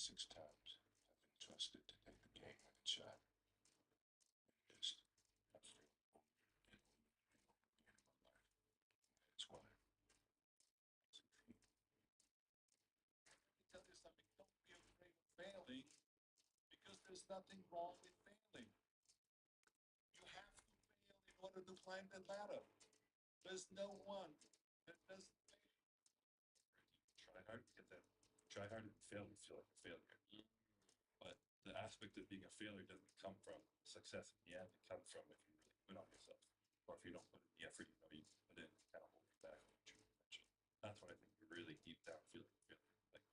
6 times. I've been trusted to take the game when it's shot. And just, I feel over and over and over again in my life. That's why. Tell you something, don't be afraid of failing, because there's nothing wrong with failing. You have to fail in order to climb the ladder. There's no one that doesn't fail. Try hard to get that. Try hard and fail and feel like a failure. But the aspect of being a failure doesn't come from success in the end. It comes from if you really quit on yourself, or if you don't put in the effort you know you put in, kind of hold you back from your true potential. That's what I think you really deep down feel like a failure. Like,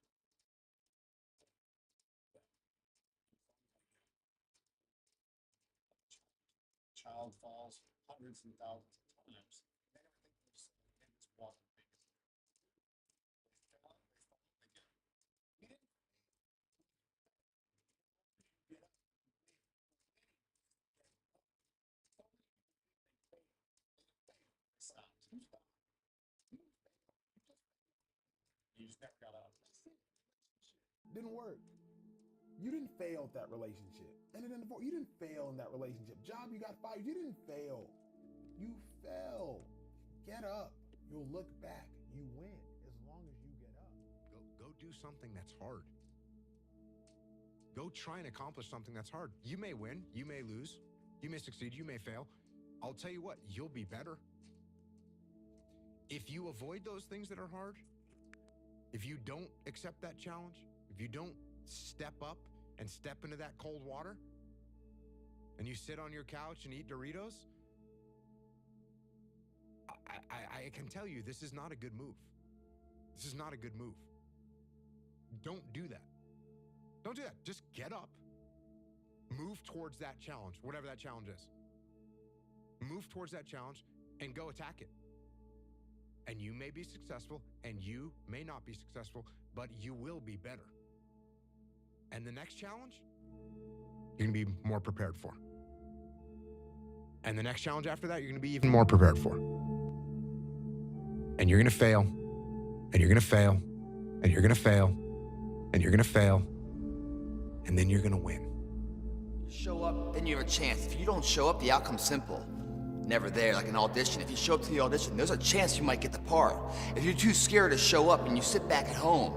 Child falls hundreds and thousands of times. They never think to themselves, "Man, this walking thing is." They fell, they fall again. You didn't get up. So many people think they failed. They stopped. You stopped. You failed. You just never got up. That's it. Didn't work. You didn't fail at that relationship. And then you didn't fail in that relationship. Job, you got fired. You didn't fail. You fell. Get up. You'll look back. You win as long as you get up. Go do something that's hard. Go try and accomplish something that's hard. You may win, you may lose, you may succeed, you may fail. I'll tell you what, you'll be better. If you avoid those things that are hard, if you don't accept that challenge, if you don't step up and step into that cold water, and you sit on your couch and eat Doritos, I can tell you this is not a good move. This is not a good move. Don't do that. Don't do that. Just get up. Move towards that challenge, whatever that challenge is. Move towards that challenge and go attack it. And you may be successful and you may not be successful, but you will be better. And the next challenge, you're gonna be more prepared for. And the next challenge after that, you're gonna be even more prepared for. And you're gonna fail, and you're gonna fail, and you're gonna fail, and you're gonna fail, and then you're gonna win. You show up, then you have a chance. If you don't show up, the outcome's simple. Never there, like an audition. If you show up to the audition, there's a chance you might get the part. If you're too scared to show up and you sit back at home,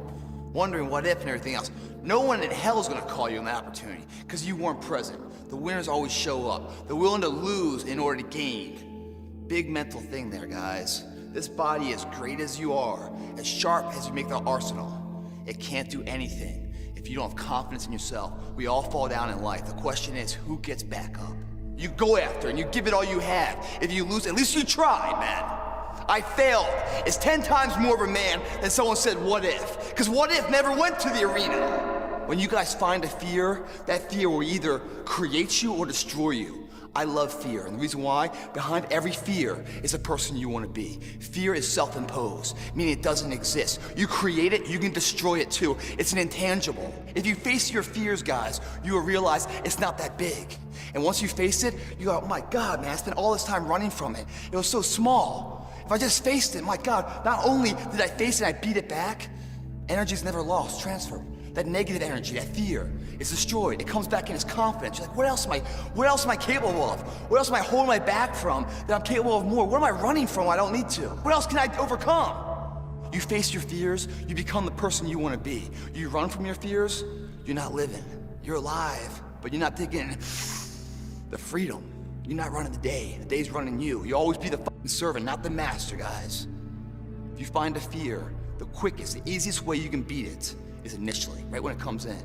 wondering what if and everything else, no one in hell is gonna call you on that opportunity because you weren't present. The winners always show up. They're willing to lose in order to gain. Big mental thing there, guys. This body, as great as you are, as sharp as you make the arsenal, it can't do anything if you don't have confidence in yourself. We all fall down in life. The question is, who gets back up? You go after and you give it all you have. If you lose, at least you tried, man. I failed. It's 10 times more of a man than someone said, what if? Because what if never went to the arena. When you guys find a fear, that fear will either create you or destroy you. I love fear, and the reason why, behind every fear is a person you want to be. Fear is self-imposed, meaning it doesn't exist. You create it, you can destroy it too. It's an intangible. If you face your fears, guys, you will realize it's not that big. And once you face it, you go, oh my God, man, I spent all this time running from it. It was so small. If I just faced it, my God, not only did I face it, I beat it back, energy's never lost, transferred. That negative energy, that fear, is destroyed. It comes back in as confidence. You're like, what else am I capable of? What else am I holding my back from that I'm capable of more? What am I running from I don't need to? What else can I overcome? You face your fears, you become the person you want to be. You run from your fears, you're not living. You're alive, but you're not taking the freedom. You're not running the day. The day's running you. You always be the fucking servant, not the master, guys. If you find a fear, the quickest, the easiest way you can beat it is initially, right when it comes in.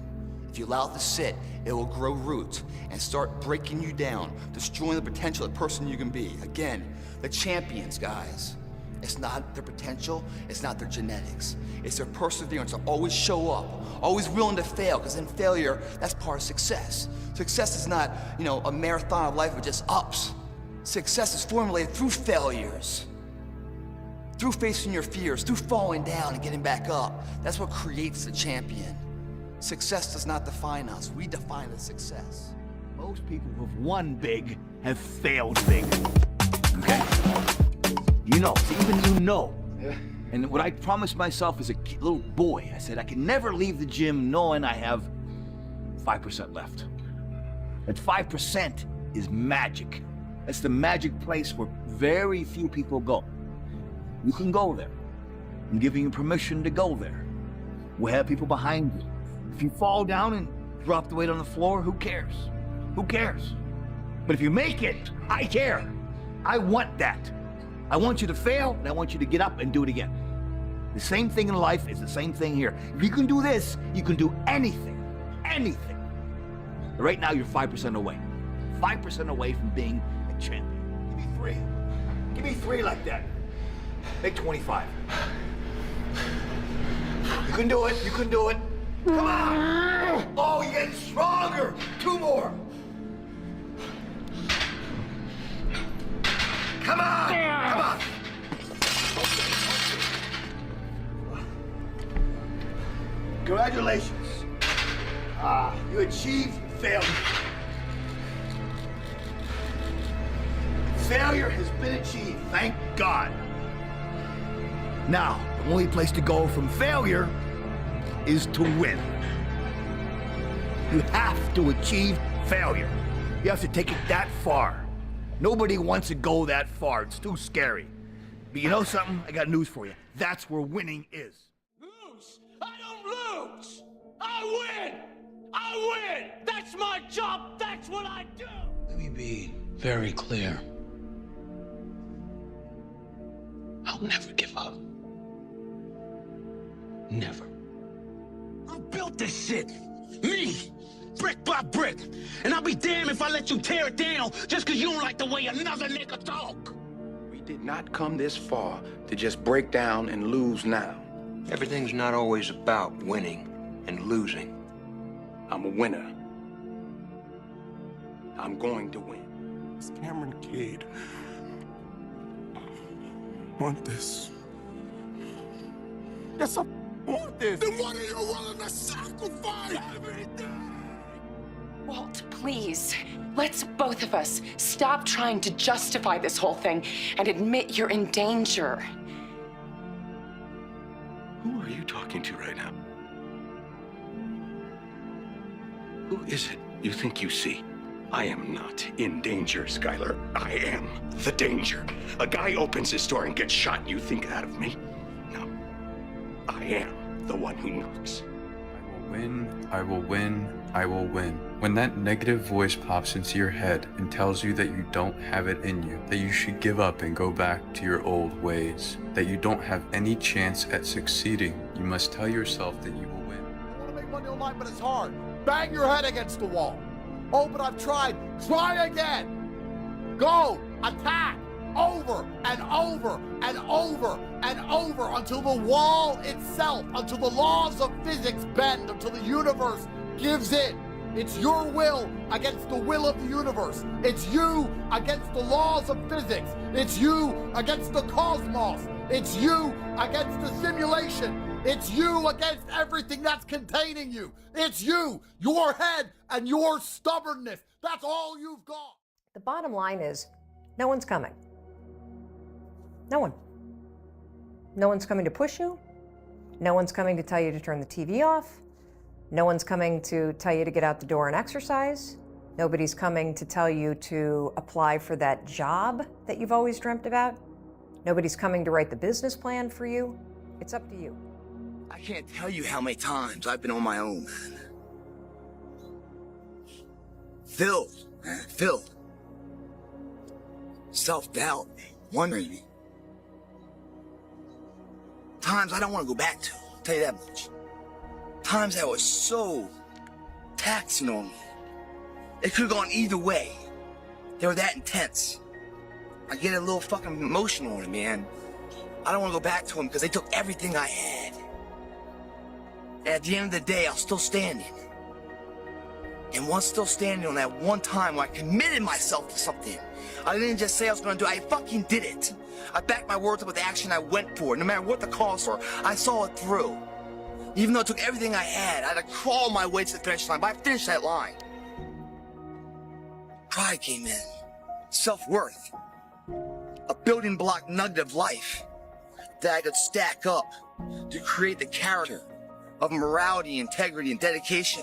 If you allow it to sit, it will grow roots and start breaking you down, destroying the potential of the person you can be. Again, the champions, guys. It's not their potential, it's not their genetics. It's their perseverance to always show up, always willing to fail, because in failure, that's part of success. Success is not, a marathon of life with just ups. Success is formulated through failures. Through facing your fears, through falling down and getting back up. That's what creates the champion. Success does not define us. We define the success. Most people who've won big have failed big. Okay? So even you know And what I promised myself as a little boy, I said I can never leave the gym knowing I have 5% left. That 5% is magic. That's the magic place where very few people go. You can go there. I'm giving you permission to go there. We'll have people behind you. If you fall down and drop the weight on the floor, who cares? Who cares? But if you make it, I care. I want that. I want you to fail, and I want you to get up and do it again. The same thing in life is the same thing here. If you can do this, you can do anything. Anything. Right now, you're 5% away. 5% away from being a champion. Give me 3. Give me 3 like that. Make 25. You can do it. You can do it. Come on. Oh, you're getting stronger. 2 more. Come on. Come on. Congratulations. You achieved failure. Failure has been achieved, thank God. Now, the only place to go from failure is to win. You have to achieve failure. You have to take it that far. Nobody wants to go that far. It's too scary. But you know something? I got news for you. That's where winning is. Lose? I don't lose! I win! I win! That's my job! That's what I do! Let me be very clear. I'll never give up. Never. I built this shit! Me! Brick by brick! And I'll be damned if I let you tear it down just because you don't like the way another nigga talk! We did not come this far to just break down and lose now. Everything's not always about winning and losing. I'm a winner. I'm going to win. This Cameron Cade want this. Yes, I want this. Then what are you willing to sacrifice? Everything! Walt, please. Let's both of us stop trying to justify this whole thing and admit you're in danger. Who are you talking to right now? Who is it you think you see? I am not in danger, Skylar. I am the danger. A guy opens his door and gets shot, and you think that of me? No. I am the one who knocks. I will win, I will win, I will win. When that negative voice pops into your head and tells you that you don't have it in you, that you should give up and go back to your old ways, that you don't have any chance at succeeding, you must tell yourself that you will win. You want to make money online, but it's hard. Bang your head against the wall. Oh, but I've tried. Try again. Go. Attack. Over and over and over and over until the wall itself, until the laws of physics bend, until the universe gives in. It's your will against the will of the universe. It's you against the laws of physics. It's you against the cosmos. It's you against the simulation. It's you against everything that's containing you. It's you, your head, and your stubbornness. That's all you've got. The bottom line is, no one's coming. No one. No one's coming to push you. No one's coming to tell you to turn the TV off. No one's coming to tell you to get out the door and exercise. Nobody's coming to tell you to apply for that job that you've always dreamt about. Nobody's coming to write the business plan for you. It's up to you. I can't tell you how many times I've been on my own, man. Filled, man, filled. Self-doubt, wondering me. Times I don't want to go back to, I'll tell you that much. Times that was so taxing on me. It could have gone either way. They were that intense. I get a little fucking emotional on it, man. I don't want to go back to them because they took everything I had. And at the end of the day, I was still standing. And once still standing on that one time where I committed myself to something. I didn't just say I was going to do it, I fucking did it. I backed my words up with the action I went for. No matter what the costs were, I saw it through. Even though it took everything I had to crawl my way to the finish line, but I finished that line. Pride came in. Self-worth. A building block nugget of life. that I could stack up to create the character of morality, integrity, and dedication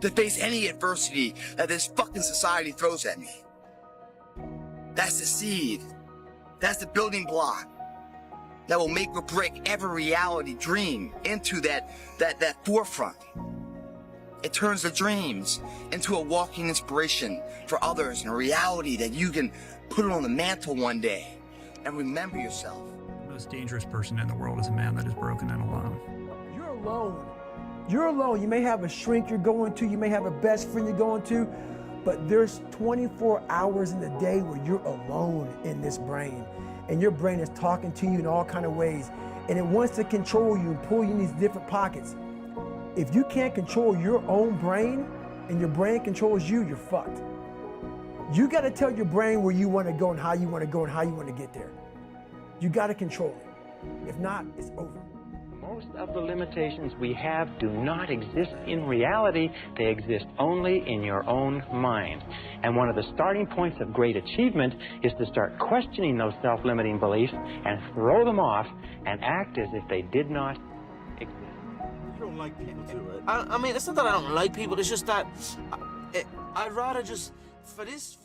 to face any adversity that this fucking society throws at me. That's the seed. That's the building block that will make or break every reality dream into that forefront. It turns the dreams into a walking inspiration for others and a reality that you can put it on the mantle one day and remember yourself. The most dangerous person in the world is a man that is broken and alone. You're alone. You're alone. You may have a shrink you're going to, you may have a best friend you're going to, but there's 24 hours in the day where you're alone in this brain. And your brain is talking to you in all kinds of ways. And it wants to control you and pull you in these different pockets. If you can't control your own brain and your brain controls you, you're fucked. You got to tell your brain where you want to go and how you want to go and how you want to get there. You got to control it. If not, it's over. Most of the limitations we have do not exist in reality. They exist only in your own mind. And one of the starting points of great achievement is to start questioning those self-limiting beliefs and throw them off and act as if they did not exist. You don't like people too, right? I mean, it's not that I don't like people. It's just that I'd rather just this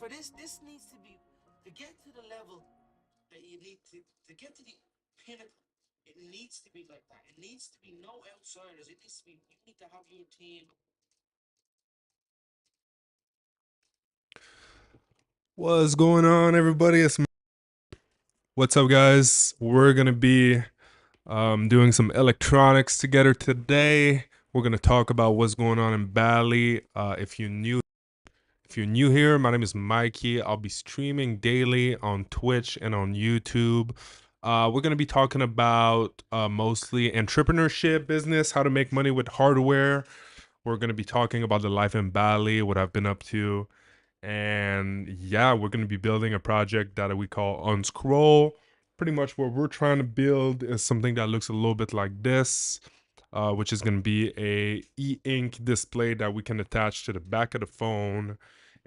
needs to be to get to the level that you need to get to the pinnacle. It needs to be like that. It needs to be no outsiders. It needs to be, you need to have your team. What's going on, everybody? What's up, guys? We're gonna be doing some electronics together today. We're gonna talk about what's going on in Bali. If you're new here, my name is Mikey. I'll be streaming daily on Twitch and on YouTube. We're going to be talking about mostly entrepreneurship, business, how to make money with hardware. We're going to be talking about the life in Bali, what I've been up to. And yeah, we're going to be building a project that we call Unscroll. Pretty much what we're trying to build is something that looks a little bit like this, which is going to be a e-ink display that we can attach to the back of the phone.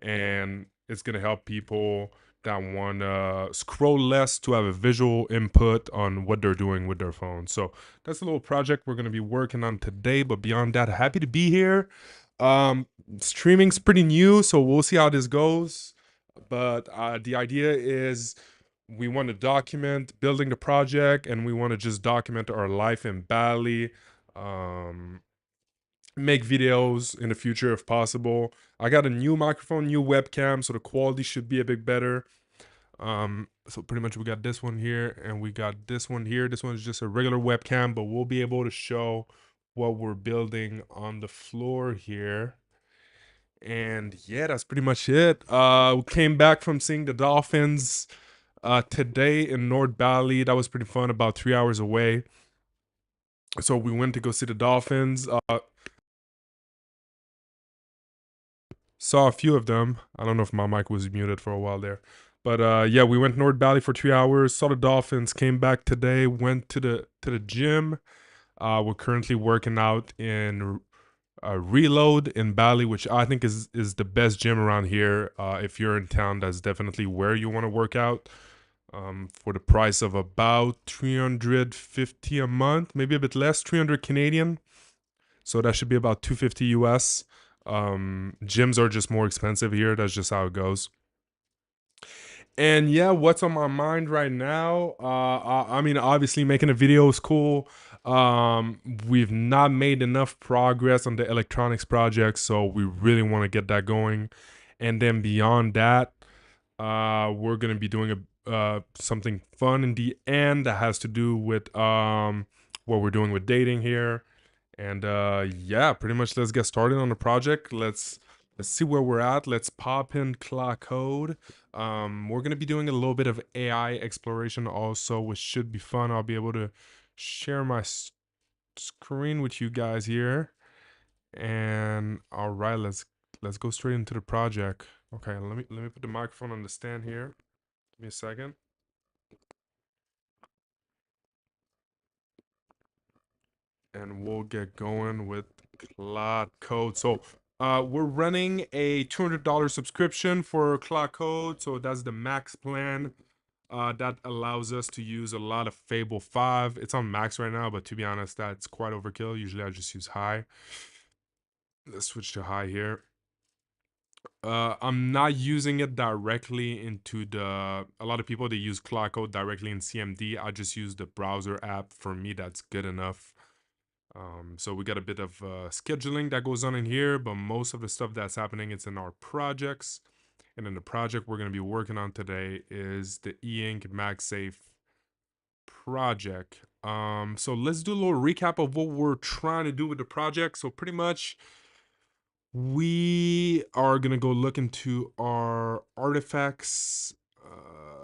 And it's going to help people that want to scroll less to have a visual input on what they're doing with their phone. So that's a little project we're going to be working on today. But beyond that, happy to be here. Streaming's pretty new, so we'll see how this goes. But the idea is we want to document building the project, and we want to just document our life in Bali. Make videos in the future if possible. I got a new microphone, new webcam, so the quality should be a bit better. So pretty much we got this one here and we got this one here. This one is just a regular webcam, but we'll be able to show what we're building on the floor here. And yeah, that's pretty much it. We came back from seeing the dolphins today in North Bali. That was pretty fun, about 3 hours away. So we went to go see the dolphins. Saw a few of them. I don't know if my mic was muted for a while there. But yeah, we went North Valley for 3 hours, saw the dolphins, came back today, went to the gym. We're currently working out in Reload in Bali, which I think is the best gym around here. If you're in town, that's definitely where you want to work out. For the price of about 350 a month, maybe a bit less, 300 Canadian. So that should be about 250 US. Gyms are just more expensive here. That's just how it goes. And yeah, what's on my mind right now? I mean, obviously making a video is cool. We've not made enough progress on the electronics project, so we really want to get that going. And then beyond that, we're gonna be doing something fun in the end that has to do with what we're doing with dating here. And yeah, pretty much let's get started on the project. Let's see where we're at. Let's pop in clock code. We're gonna be doing a little bit of AI exploration also, which should be fun. I'll be able to share my screen with you guys here. And all right, let's go straight into the project. Okay, let me put the microphone on the stand here. Give me a second. And we'll get going with Cloud Code. So we're running a $200 subscription for Cloud Code. So that's the max plan. that allows us to use a lot of Fable 5. It's on max right now, but to be honest, that's quite overkill. Usually I just use high. Let's switch to high here. I'm not using it directly into the, a lot of people, they use cloud code directly in CMD. I just use the browser app. For me, that's good enough. So we got a bit of scheduling that goes on in here, but most of the stuff that's happening, it's in our projects. And then the project we're going to be working on today is the e-ink MagSafe project. So let's do a little recap of what we're trying to do with the project. So pretty much we are going to go look into our artifacts.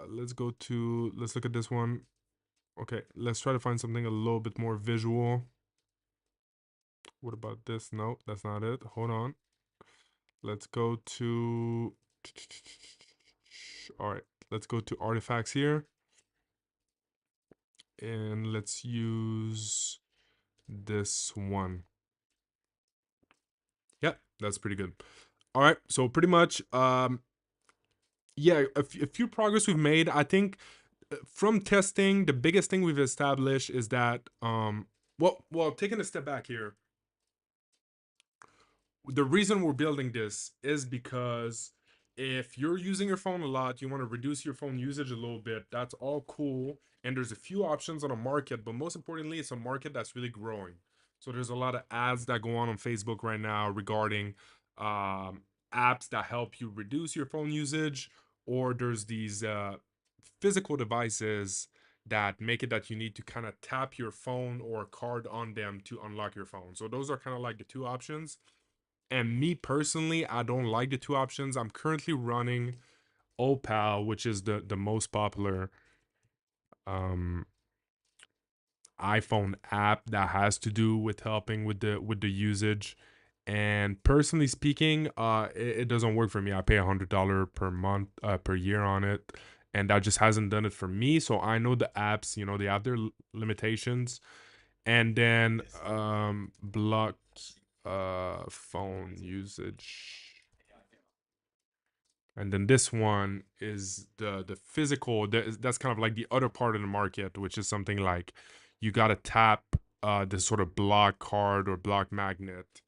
Let's look at this one. Okay, let's try to find something a little bit more visual. What about this? No, that's not it. Hold on. Let's go to, all right, let's go to artifacts here. And let's use this one. Yep, that's pretty good. All right, so pretty much, yeah, a few progress we've made. I think from testing, the biggest thing we've established is that, well, taking a step back here, the reason we're building this is because if you're using your phone a lot, you want to reduce your phone usage a little bit, that's all cool. And there's a few options on the market, but most importantly, it's a market that's really growing. So there's a lot of ads that go on Facebook right now regarding apps that help you reduce your phone usage, or there's these physical devices that make it that you need to kind of tap your phone or a card on them to unlock your phone. So those are kind of like the two options. And me personally, I don't like the two options. I'm currently running Opal, which is the most popular iPhone app that has to do with helping with the usage. And personally speaking, it doesn't work for me. I pay $100 per month, per year on it, and that just hasn't done it for me. So I know the apps, they have their limitations. And then block phone usage. And then this one is the physical. That's kind of like the other part of the market, which is something like you got to tap this sort of block card or block magnet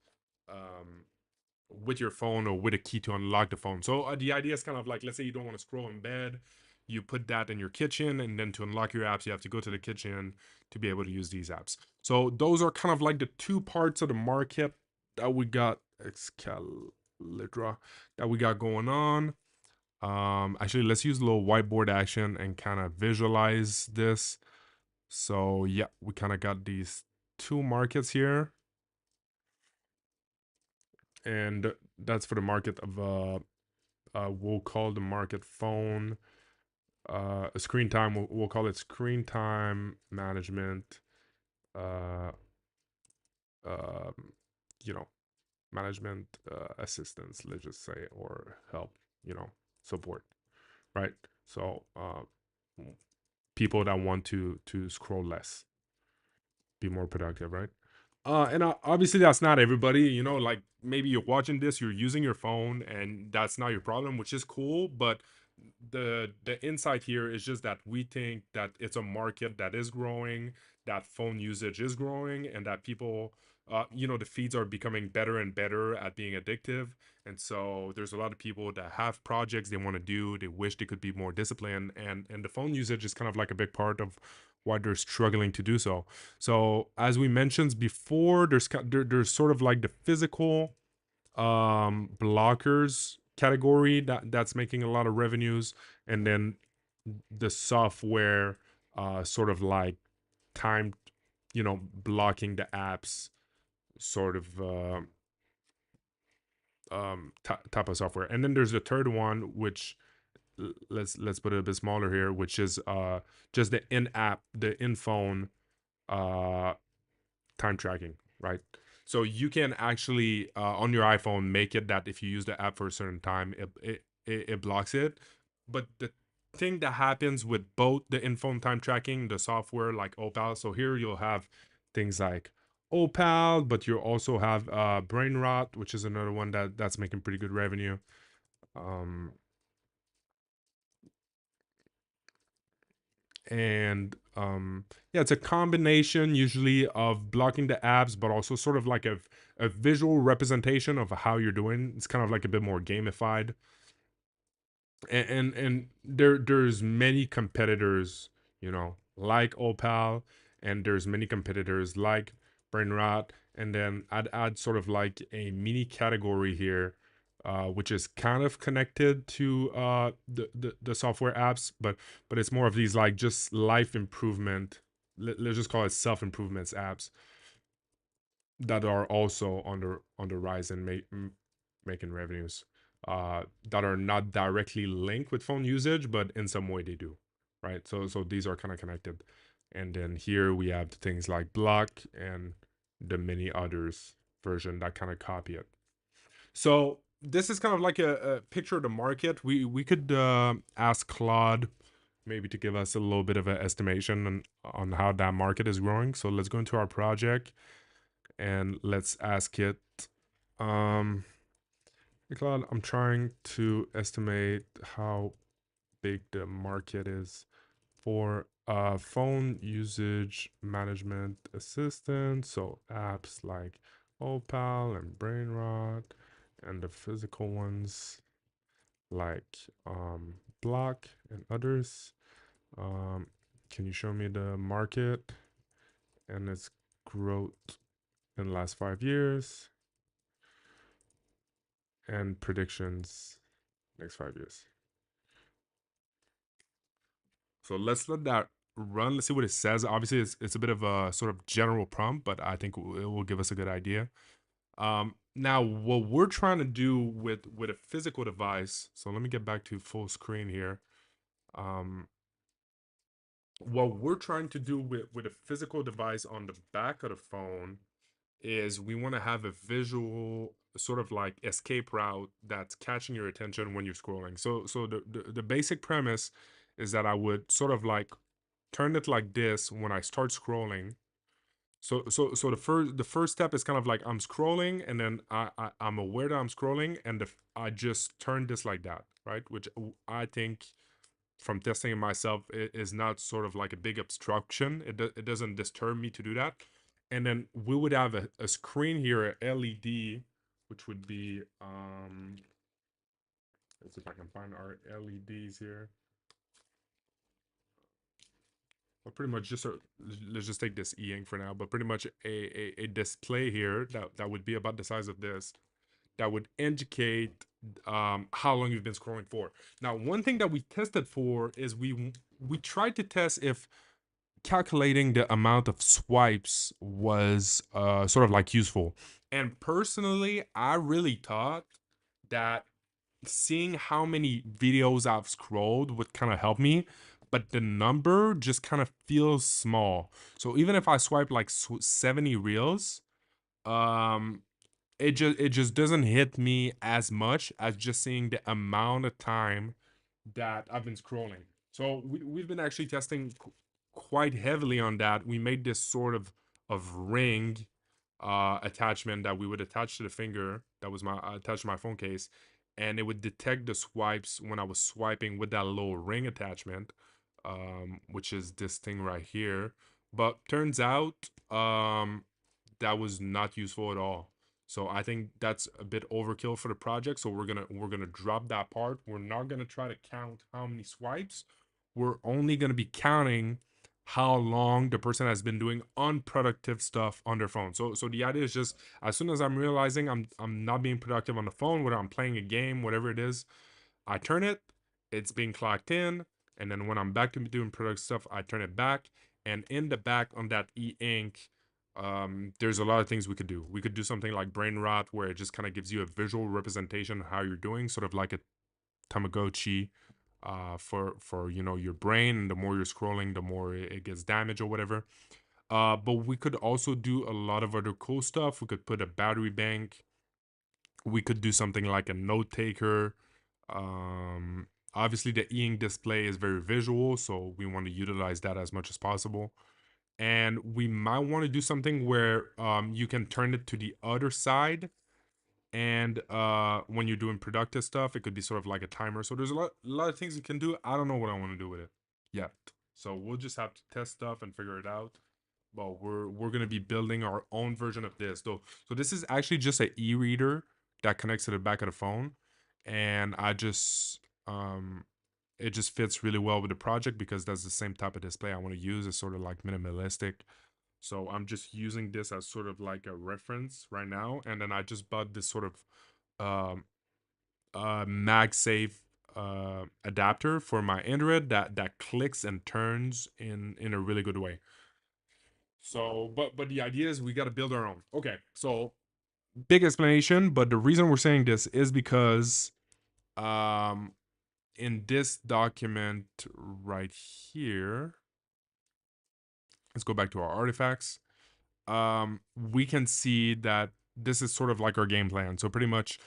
with your phone or with a key to unlock the phone. So the idea is kind of like, let's say you don't want to scroll in bed, you put that in your kitchen, and then to unlock your apps, you have to go to the kitchen to be able to use these apps. So those are kind of like the two parts of the market that we got. That we got going on. Actually, let's use a little whiteboard action and kind of visualize this. So yeah, we kind of got these two markets here, and that's for the market of we'll call the market phone, screen time. We'll call it screen time management. You know, management assistance, let's just say, or help, support, right? So people that want to scroll less, be more productive, right? And obviously that's not everybody, like maybe you're watching this, you're using your phone, and that's not your problem, which is cool. But the insight here is just that we think that it's a market that is growing, that phone usage is growing, and that people, the feeds are becoming better and better at being addictive. And so there's a lot of people that have projects they want to do, they wish they could be more disciplined, and the phone usage is kind of like a big part of why they're struggling to do so. So as we mentioned before, there's sort of like the physical blockers category that's making a lot of revenues, and then the software sort of like time, blocking the apps sort of type of software. And then there's the third one, which let's put it a bit smaller here, which is just the in-app, the in-phone time tracking, right? So you can actually on your iPhone make it that if you use the app for a certain time, it blocks it. But the thing that happens with both the in-phone time tracking, the software like Opal, so here you'll have things like Opal, but you also have Brain Rot, which is another one that's making pretty good revenue. And yeah, it's a combination usually of blocking the apps, but also sort of like a visual representation of how you're doing. It's kind of like a bit more gamified. And there's many competitors, you know, like Opal, and there's many competitors like Brainrot, and then I'd add sort of like a mini category here, which is kind of connected to the software apps, but it's more of these like just life improvement. Let's just call it self improvements apps that are also on the rise and making revenues, that are not directly linked with phone usage, but in some way they do, right? So these are kind of connected. And then here we have things like Block and the many others version that kind of copy it. So this is kind of like a picture of the market. We could ask Claude maybe to give us a little bit of an estimation on how that market is growing. So let's go into our project and let's ask it. Hey Claude, I'm trying to estimate how big the market is for phone usage management assistant. So apps like Opal and Brainrot, and the physical ones like Block and others. Can you show me the market and its growth in the last 5 years and predictions next 5 years? So let's let that run. Let's see what it says. Obviously, it's a bit of a sort of general prompt, but I think it will give us a good idea. Now, what we're trying to do with a physical device. So let me get back to full screen here. What we're trying to do with a physical device on the back of the phone is we want to have a visual sort of like escape route that's catching your attention when you're scrolling. So the basic premise is that I would sort of like turn it like this when I start scrolling. So the first step is kind of like I'm scrolling, and then I'm aware that I'm scrolling, and I just turn this like that, right? Which I think from testing it myself is not sort of like a big obstruction. It doesn't disturb me to do that. And then we would have a screen here, a LED, which would be let's see if I can find our LEDs here. Well, pretty much just let's just take this e-ink for now, but pretty much a display here that would be about the size of this, that would indicate how long you've been scrolling for. Now, one thing that we tested for is we tried to test if calculating the amount of swipes was sort of like useful. And personally, I really thought that seeing how many videos I've scrolled would kind of help me, but the number just kind of feels small. So even if I swipe like 70 reels, it just doesn't hit me as much as just seeing the amount of time that I've been scrolling. So we've been actually testing quite heavily on that. We made this sort of ring attachment that we would attach to the finger that was attached to my phone case, and it would detect the swipes when I was swiping with that little ring attachment, which is this thing right here. But turns out that was not useful at all. So I think that's a bit overkill for the project. So we're gonna drop that part. We're not gonna try to count how many swipes. We're only gonna be counting how long the person has been doing unproductive stuff on their phone. So the idea is just as soon as I'm realizing I'm not being productive on the phone, whether I'm playing a game, whatever it is, I turn it, it's being clocked in, and then when I'm back to doing productive stuff, I turn it back. And in the back on that e-ink, there's a lot of things we could do. We could do something like brain rot, where it just kind of gives you a visual representation of how you're doing, sort of like a Tamagotchi for you know, your brain. And the more you're scrolling, the more it gets damaged or whatever. But we could also do a lot of other cool stuff. We could put a battery bank. We could do something like a note taker. Obviously the e-ink display is very visual, so we want to utilize that as much as possible. And we might want to do something where you can turn it to the other side, and when you're doing productive stuff, it could be sort of like a timer. So there's a lot of things you can do. I don't know what I want to do with it yet. So we'll just have to test stuff and figure it out. But we're gonna be building our own version of this. So this is actually just an e-reader that connects to the back of the phone, and I just it just fits really well with the project because that's the same type of display I want to use. It's sort of like minimalistic. So I'm just using this as sort of like a reference right now. And then I just bought this sort of MagSafe adapter for my Android that clicks and turns in a really good way. So, but the idea is we got to build our own. Okay, so big explanation, but the reason we're saying this is because in this document right here, let's go back to our artifacts. We can see that this is sort of like our game plan. So pretty much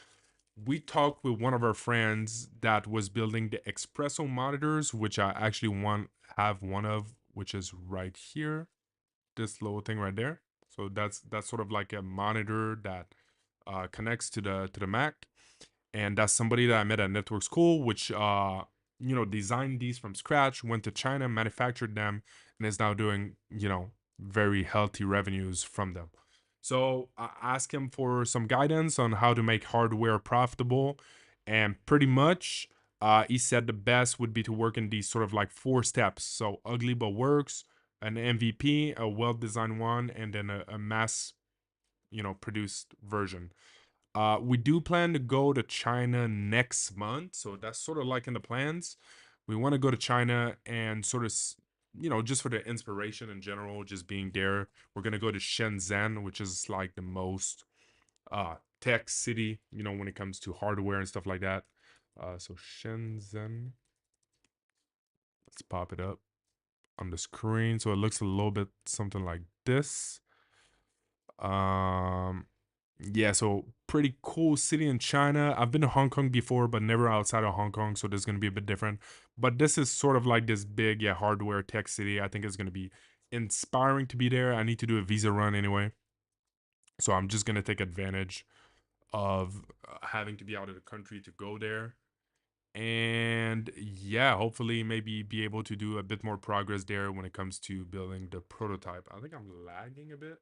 we talked with one of our friends that was building the espresso monitors, which I actually have one of, which is right here, this little thing right there. So that's sort of like a monitor that connects to the Mac, and that's somebody that I met at Network School, which designed these from scratch, went to China, manufactured them, and is now doing very healthy revenues from them. So I asked him for some guidance on how to make hardware profitable, and pretty much he said the best would be to work in these sort of like 4 steps. So ugly but works, an MVP, a well-designed one, and then a mass produced version. We do plan to go to China next month, so that's sort of like in the plans. We want to go to China and sort of, just for the inspiration in general, just being there. We're gonna go to Shenzhen, which is like the most tech city, when it comes to hardware and stuff like that. So Shenzhen. Let's pop it up on the screen so it looks a little bit something like this. Yeah, so pretty cool city in China. I've been to Hong Kong before, but never outside of Hong Kong, so this is going to be a bit different. But this is sort of like this big, hardware tech city. I think it's going to be inspiring to be there. I need to do a visa run anyway, so I'm just going to take advantage of having to be out of the country to go there. And yeah, hopefully maybe be able to do a bit more progress there when it comes to building the prototype. I think I'm lagging a bit.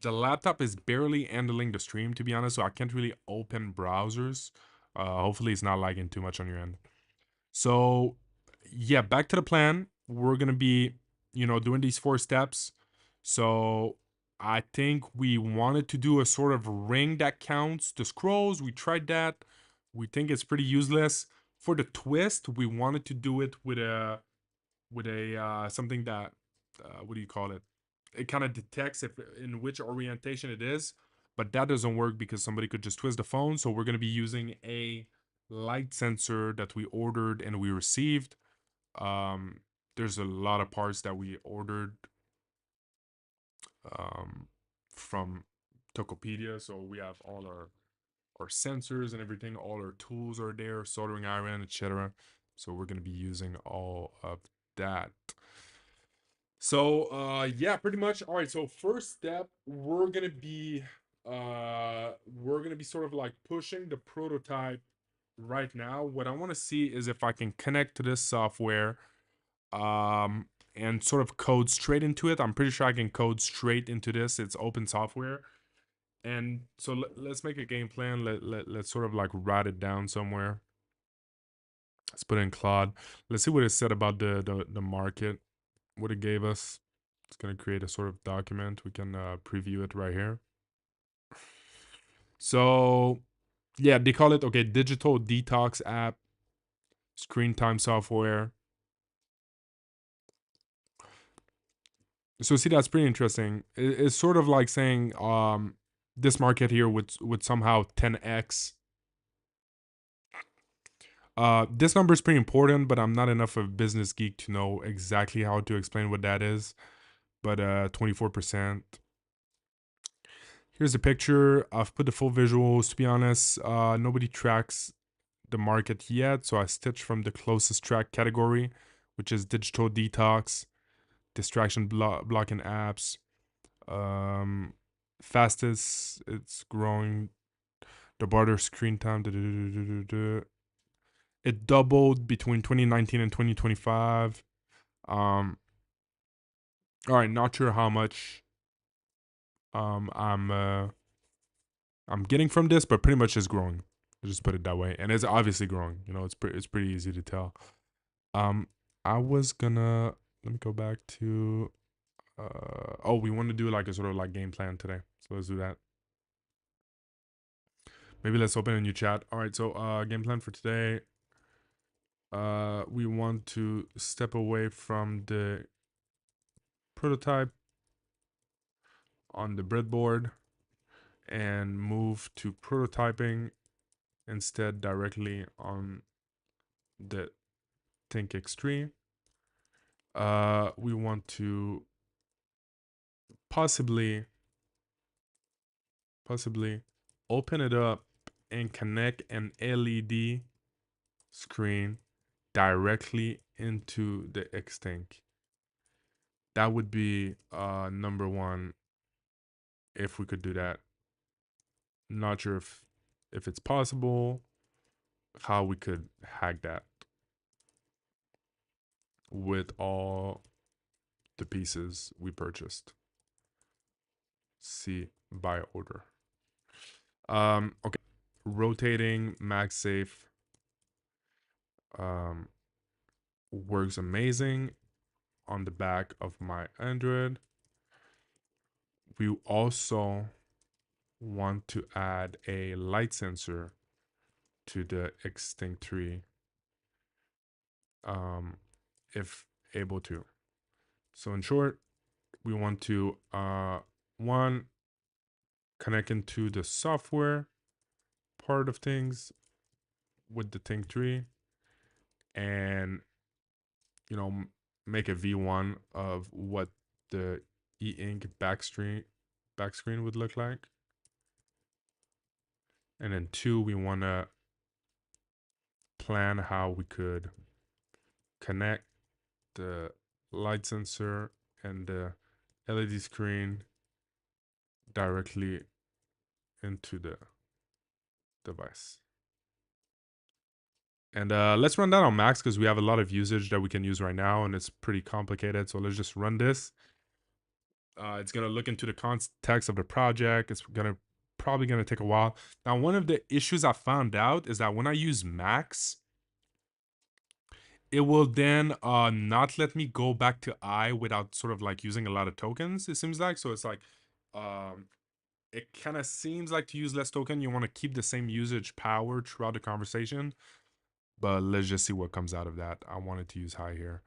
The laptop is barely handling the stream, to be honest, so I can't really open browsers. Hopefully it's not lagging too much on your end. So yeah, back to the plan. We're gonna be, doing these 4 steps. So I think we wanted to do a sort of ring that counts the scrolls. We tried that. We think it's pretty useless. For the twist, we wanted to do it with a something that what do you call it? It kind of detects if in which orientation it is, but that doesn't work because somebody could just twist the phone. So we're going to be using a light sensor that we ordered and we received. There's a lot of parts that we ordered from Tokopedia, so we have all our sensors and everything. All our tools are there, soldering iron, etc. So we're going to be using all of that. So yeah, pretty much. All right, so first step, we're gonna be sort of like pushing the prototype right now. What I want to see is if I can connect to this software and sort of code straight into it. I'm pretty sure I can code straight into this. It's open software. And so let's make a game plan. Let's sort of like write it down somewhere. Let's put in Claude. Let's see what it said about the market, what it gave us. It's going to create a sort of document. We can preview it right here. So yeah, they call it, okay, digital detox app, screen time software. So see, that's pretty interesting. It's sort of like saying this market here would somehow 10x. This number is pretty important, but I'm not enough of a business geek to know exactly how to explain what that is. But 24%. Here's a picture. I've put the full visuals. To be honest, nobody tracks the market yet, so I stitched from the closest track category, which is digital detox, distraction blocking apps. Fastest it's growing. The barter screen time. It doubled between 2019 and 2025. All right, not sure how much I'm getting from this, but pretty much it's growing. I'll just put it that way, and it's obviously growing. You know, it's pretty easy to tell. I was gonna let me go back to. Oh, we want to do like a sort of like game plan today, so let's do that. Maybe let's open a new chat. All right, so game plan for today. We want to step away from the prototype on the breadboard and move to prototyping instead directly on the ThinkX3. We want to possibly open it up and connect an LED screen directly into the Xthink. That would be number one if we could do that. Not sure if it's possible, how we could hack that with all the pieces we purchased. See by order. Okay. Rotating MagSafe works amazing on the back of my Android. We also want to add a light sensor to the Xthink 3 if able to. So in short, we want to one, connect into the software part of things with the Think 3 and make a V1 of what the e-ink backscreen would look like. And then two, we want to plan how we could connect the light sensor and the LED screen directly into the device. And let's run that on max because we have a lot of usage that we can use right now and it's pretty complicated. So let's just run this. It's going to look into the context of the project. It's probably going to take a while. Now, one of the issues I found out is that when I use max, it will then not let me go back to I without sort of like using a lot of tokens, it seems like. So it's like, it kind of seems like to use less token, you want to keep the same usage power throughout the conversation. But let's just see what comes out of that. I wanted to use high here.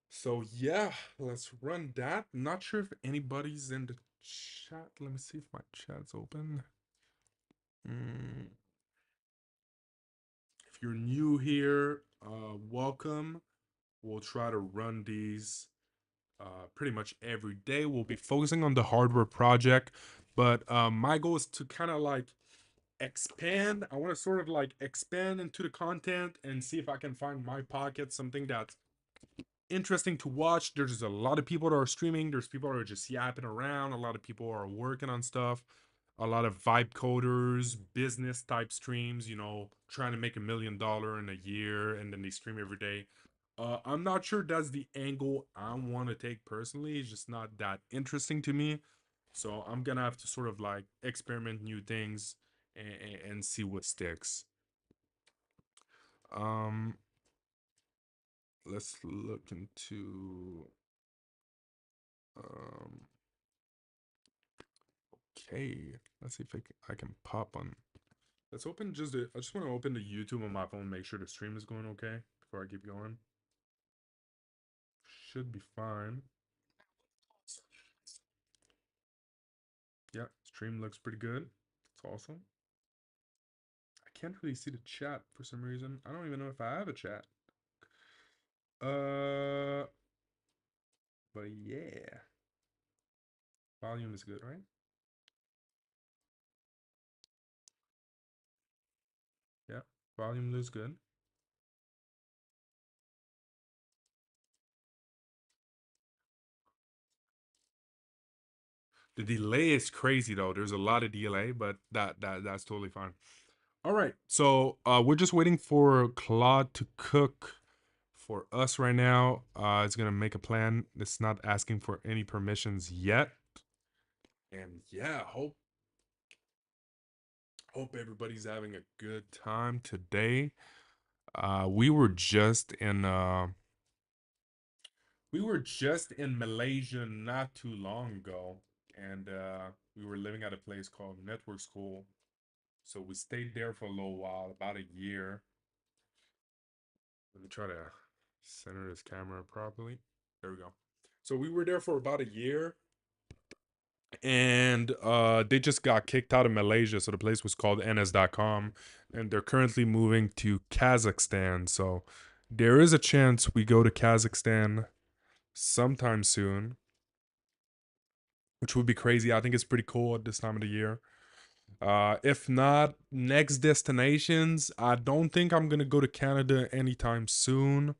So yeah, let's run that. Not sure if anybody's in the chat. Let me see if my chat's open. If you're new here, welcome. We'll try to run these pretty much every day. We'll be focusing on the hardware project, but my goal is to kind of like expand. I want to sort of like expand into the content and see if I can find my pocket something that's interesting to watch. There's a lot of people that are streaming. There's people that are just yapping around. A lot of people are working on stuff. A lot of vibe coders, business type streams, trying to make $1 million in a year and then they stream every day. I'm not sure that's the angle I want to take personally. It's just not that interesting to me. So I'm gonna have to sort of like experiment new things and see what sticks. Let's look into okay, let's see if I can pop on. Let's open I just want to open the YouTube on my phone, make sure the stream is going okay before I keep going. Should be fine. Yeah, stream looks pretty good. It's awesome. I can't really see the chat for some reason. I don't even know if I have a chat. But yeah. Volume is good, right? Yeah, volume looks good. The delay is crazy though. There's a lot of delay, but that's totally fine. All right. So we're just waiting for Claude to cook for us right now. It's gonna make a plan. It's not asking for any permissions yet. And yeah, hope everybody's having a good time today. We were just in Malaysia not too long ago, and we were living at a place called Network School. So we stayed there for a little while, about a year. Let me try to center this camera properly. There we go. So we were there for about a year, and they just got kicked out of Malaysia. So the place was called ns.com, and they're currently moving to Kazakhstan. So there is a chance we go to Kazakhstan sometime soon, which would be crazy. I think it's pretty cool at this time of the year. If not, next destinations, I don't think I'm gonna go to Canada anytime soon.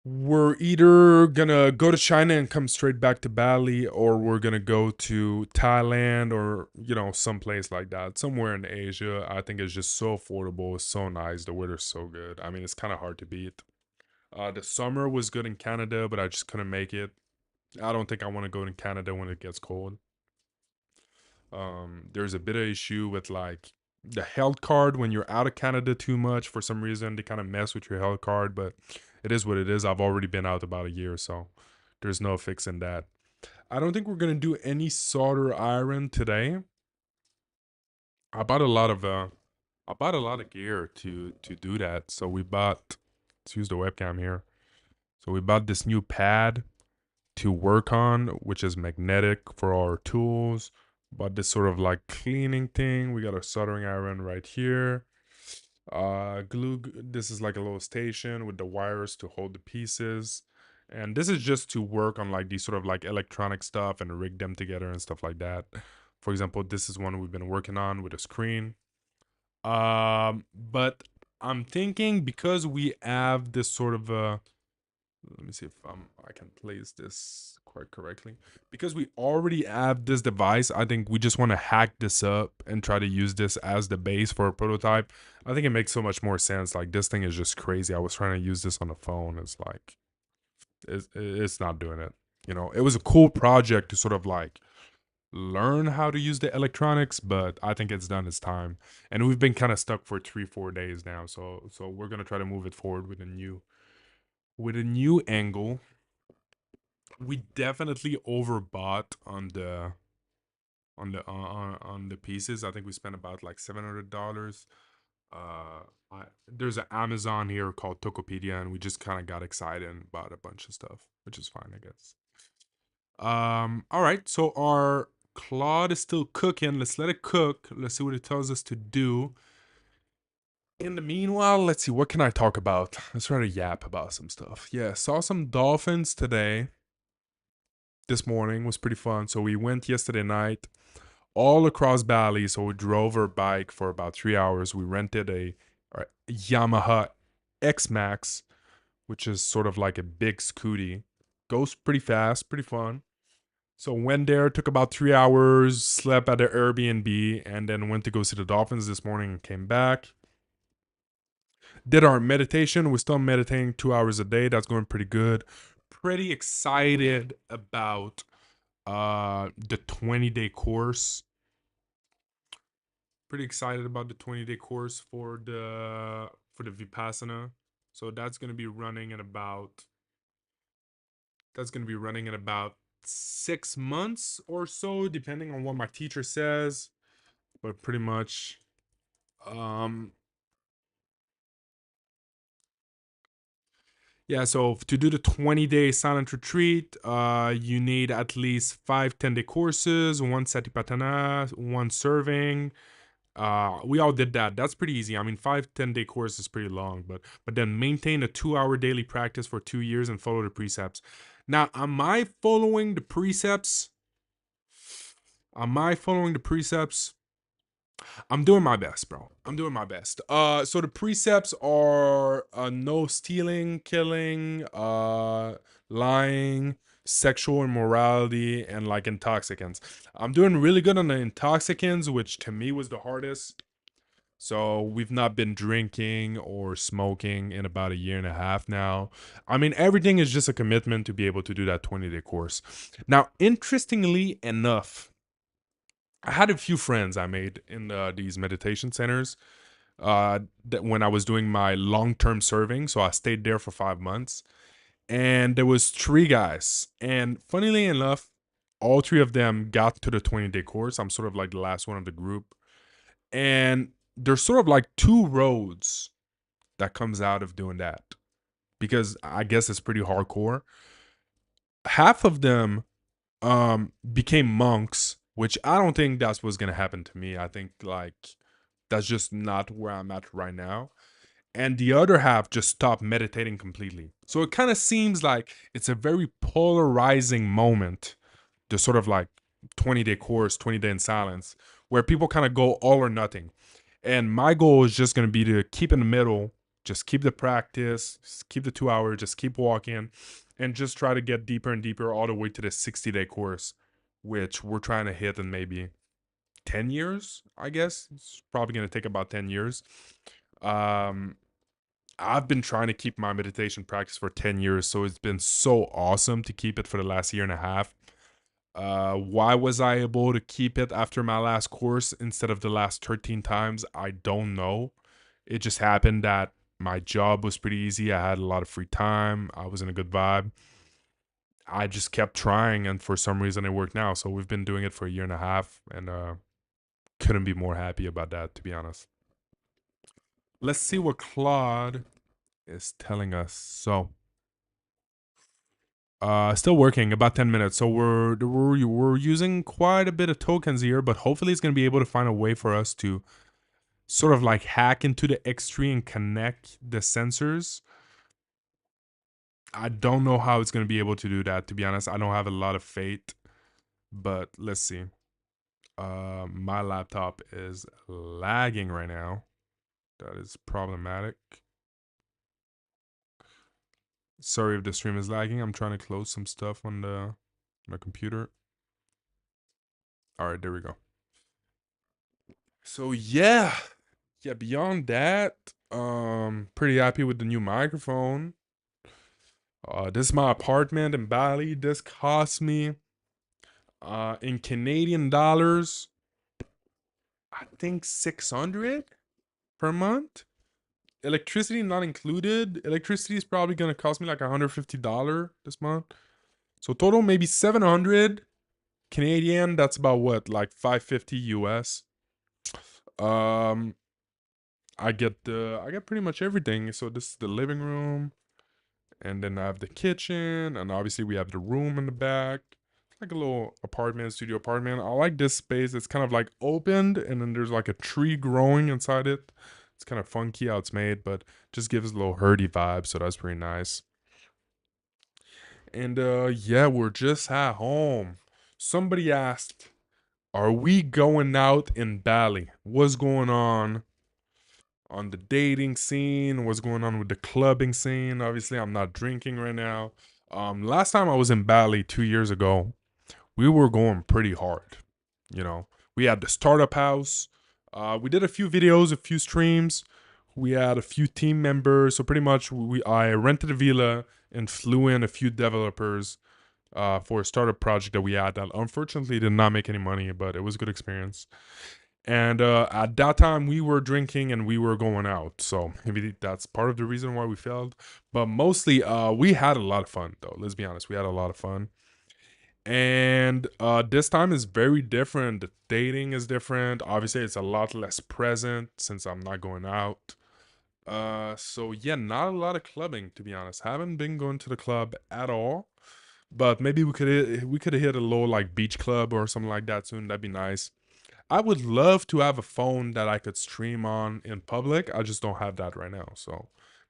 We're either gonna go to China and come straight back to Bali, or we're gonna go to Thailand, or someplace like that, somewhere in Asia. I think it's just so affordable, it's so nice, the weather's so good. I mean, it's kind of hard to beat. The summer was good in Canada, but I just couldn't make it. I don't think I want to go to Canada when it gets cold. There's a bit of issue with like the health card when you're out of Canada too much. For some reason, they kind of mess with your health card, but it is what it is. I've already been out about a year, so there's no fixing that. I don't think we're gonna do any solder iron today. I bought a lot of gear to do that. So we bought, let's use the webcam here. So we bought this new pad to work on, which is magnetic for our tools. But this sort of like cleaning thing, we got a soldering iron right here. This is like a little station with the wires to hold the pieces, and this is just to work on like these sort of like electronic stuff and rig them together and stuff like that. For example, this is one we've been working on with a screen. But I'm thinking, because we have this sort of let me see if I can place this quite correctly. Because we already have this device, I think we just want to hack this up and try to use this as the base for a prototype. I think it makes so much more sense. Like, this thing is just crazy. I was trying to use this on the phone. It's like, it's not doing it. It was a cool project to sort of like learn how to use the electronics, but I think it's done its time. And we've been kind of stuck for 3-4 days now. So we're going to try to move it forward with a new angle. We definitely overbought on the pieces. I think we spent about like $700. There's an Amazon here called Tokopedia, and we just kind of got excited and bought a bunch of stuff, which is fine, I guess. All right, so our Claude is still cooking. Let's let it cook. Let's see what it tells us to do. In the meanwhile, let's see, what can I talk about? Let's try to yap about some stuff. Yeah, saw some dolphins today. This morning was pretty fun. So we went yesterday night all across Bali. So we drove our bike for about 3 hours. We rented a Yamaha X-Max, which is sort of like a big scooty. Goes pretty fast, pretty fun. So went there, took about 3 hours, slept at the Airbnb, and then went to go see the dolphins this morning and came back. Did our meditation. We're still meditating 2 hours a day. That's going pretty good. Pretty excited about the 20-day course. Pretty excited about the 20-day course for the Vipassana. So that's going to be running in about 6 months or so, depending on what my teacher says. But pretty much yeah, so to do the 20-day silent retreat, you need at least 5 10-day courses, 1 satipatthana, 1 serving. We all did that. That's pretty easy. I mean, 5 10-day course is pretty long, but then maintain a 2-hour daily practice for 2 years and follow the precepts. Now, am I following the precepts? I'm doing my best, bro. I'm doing my best. So the precepts are no stealing, killing, lying, sexual immorality, and like intoxicants. I'm doing really good on the intoxicants, which to me was the hardest. So we've not been drinking or smoking in about a year and a half now. I mean, everything is just a commitment to be able to do that 20-day course. Now, interestingly enough, I had a few friends I made in these meditation centers that when I was doing my long-term serving. So I stayed there for 5 months, and there was 3 guys. And funnily enough, all 3 of them got to the 20-day course. I'm sort of like the last one of the group. And there's sort of like 2 roads that comes out of doing that, because I guess it's pretty hardcore. Half of them became monks, which I don't think that's what's gonna happen to me. I think like that's just not where I'm at right now. And the other half just stopped meditating completely. So it kind of seems like it's a very polarizing moment, the sort of like 20-day course, 20-day in silence, where people kind of go all or nothing. And my goal is just going to be to keep in the middle, just keep the practice, just keep the 2 hours, just keep walking, and just try to get deeper and deeper all the way to the 60-day course, which we're trying to hit in maybe 10 years, I guess. It's probably going to take about 10 years. I've been trying to keep my meditation practice for 10 years, so it's been so awesome to keep it for the last year and a half. Why was I able to keep it after my last course instead of the last 13 times? I don't know. It just happened that my job was pretty easy. I had a lot of free time. I was in a good vibe. I just kept trying, and for some reason it worked now. So we've been doing it for a year and a half, and couldn't be more happy about that, to be honest. Let's see what Claude is telling us. So still working, about 10 minutes. So we're using quite a bit of tokens here, but hopefully it's going to be able to find a way for us to sort of like hack into the X3 and connect the sensors. I don't know how it's going to be able to do that, to be honest. I don't have a lot of faith, but let's see. My laptop is lagging right now. That is problematic. Sorry if the stream is lagging. I'm trying to close some stuff on my computer. All right, there we go. So yeah, beyond that, pretty happy with the new microphone. This is my apartment in Bali. This cost me in Canadian dollars, I think 600 per month. Electricity not included. Electricity is probably gonna cost me like $150 this month. So total maybe 700 Canadian. That's about what, like 550 US. I get pretty much everything. So this is the living room, and then I have the kitchen, and obviously we have the room in the back. It's like a little studio apartment. I like this space. It's kind of like opened, and then there's like a tree growing inside it. It's kind of funky how it's made, but just gives a little herdy vibe, so that's pretty nice. And yeah, we're just at home. Somebody asked, are we going out in Bali? What's going on the dating scene? What's going on with the clubbing scene? Obviously, I'm not drinking right now. Last time I was in Bali 2 years ago, we were going pretty hard. You know, we had the startup house. We did a few videos, a few streams. We had a few team members. So pretty much I rented a villa and flew in a few developers for a startup project that we had that unfortunately did not make any money, but it was a good experience. And at that time, we were drinking and we were going out. So maybe that's part of the reason why we failed. But mostly, we had a lot of fun, though. Let's be honest. We had a lot of fun. And this time is very different. The dating is different. Obviously, it's a lot less present since I'm not going out. So yeah, not a lot of clubbing, to be honest. Haven't been going to the club at all. But maybe we could have hit a little like beach club or something like that soon. That'd be nice. I would love to have a phone that I could stream on in public. I just don't have that right now. So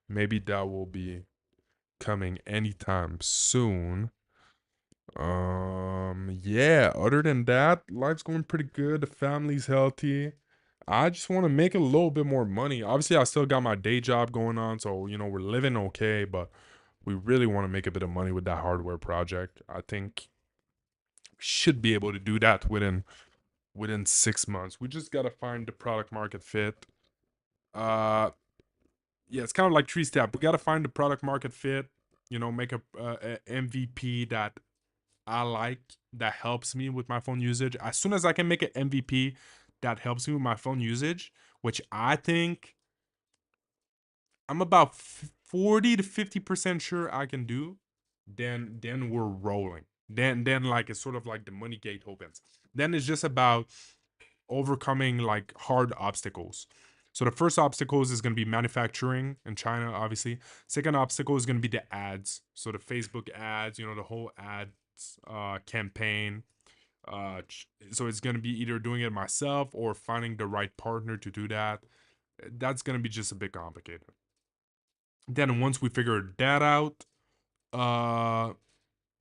maybe that will be coming anytime soon. Yeah, other than that, life's going pretty good. The family's healthy. I just want to make a little bit more money. Obviously, I still got my day job going on, so we're living okay, but we really want to make a bit of money with that hardware project. I think we should be able to do that within 6 months. We just got to find the product market fit. Yeah, it's kind of like 3-step. We got to find the product market fit, you know, make a MVP that I like, that helps me with my phone usage. As soon as I can make an MVP that helps me with my phone usage, which I think I'm about 40 to 50% sure I can do, then we're rolling. Then like it's sort of like the money gate opens. Then it's just about overcoming like hard obstacles. So the first obstacles is going to be manufacturing in China, obviously. Second obstacle is going to be the ads. So the Facebook ads, you know, the whole ads campaign. So it's going to be either doing it myself or finding the right partner to do that. That's going to be just a bit complicated. Then once we figure that out,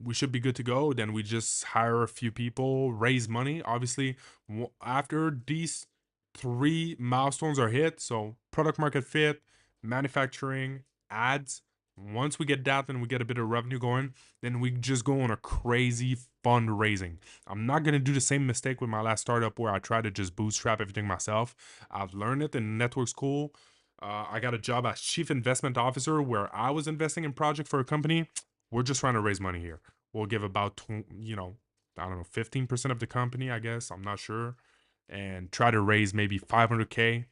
we should be good to go. Then we just hire a few people, raise money. Obviously, after these 3 milestones are hit, so product market fit, manufacturing, ads, once we get that and we get a bit of revenue going, then we just go on a crazy fundraising. I'm not going to do the same mistake with my last startup where I tried to just bootstrap everything myself. I've learned it in network school. I got a job as chief investment officer where I was investing in project for a company. We're just trying to raise money here. We'll give about, you know, I don't know, 15% of the company, I guess. I'm not sure. And try to raise maybe 500K.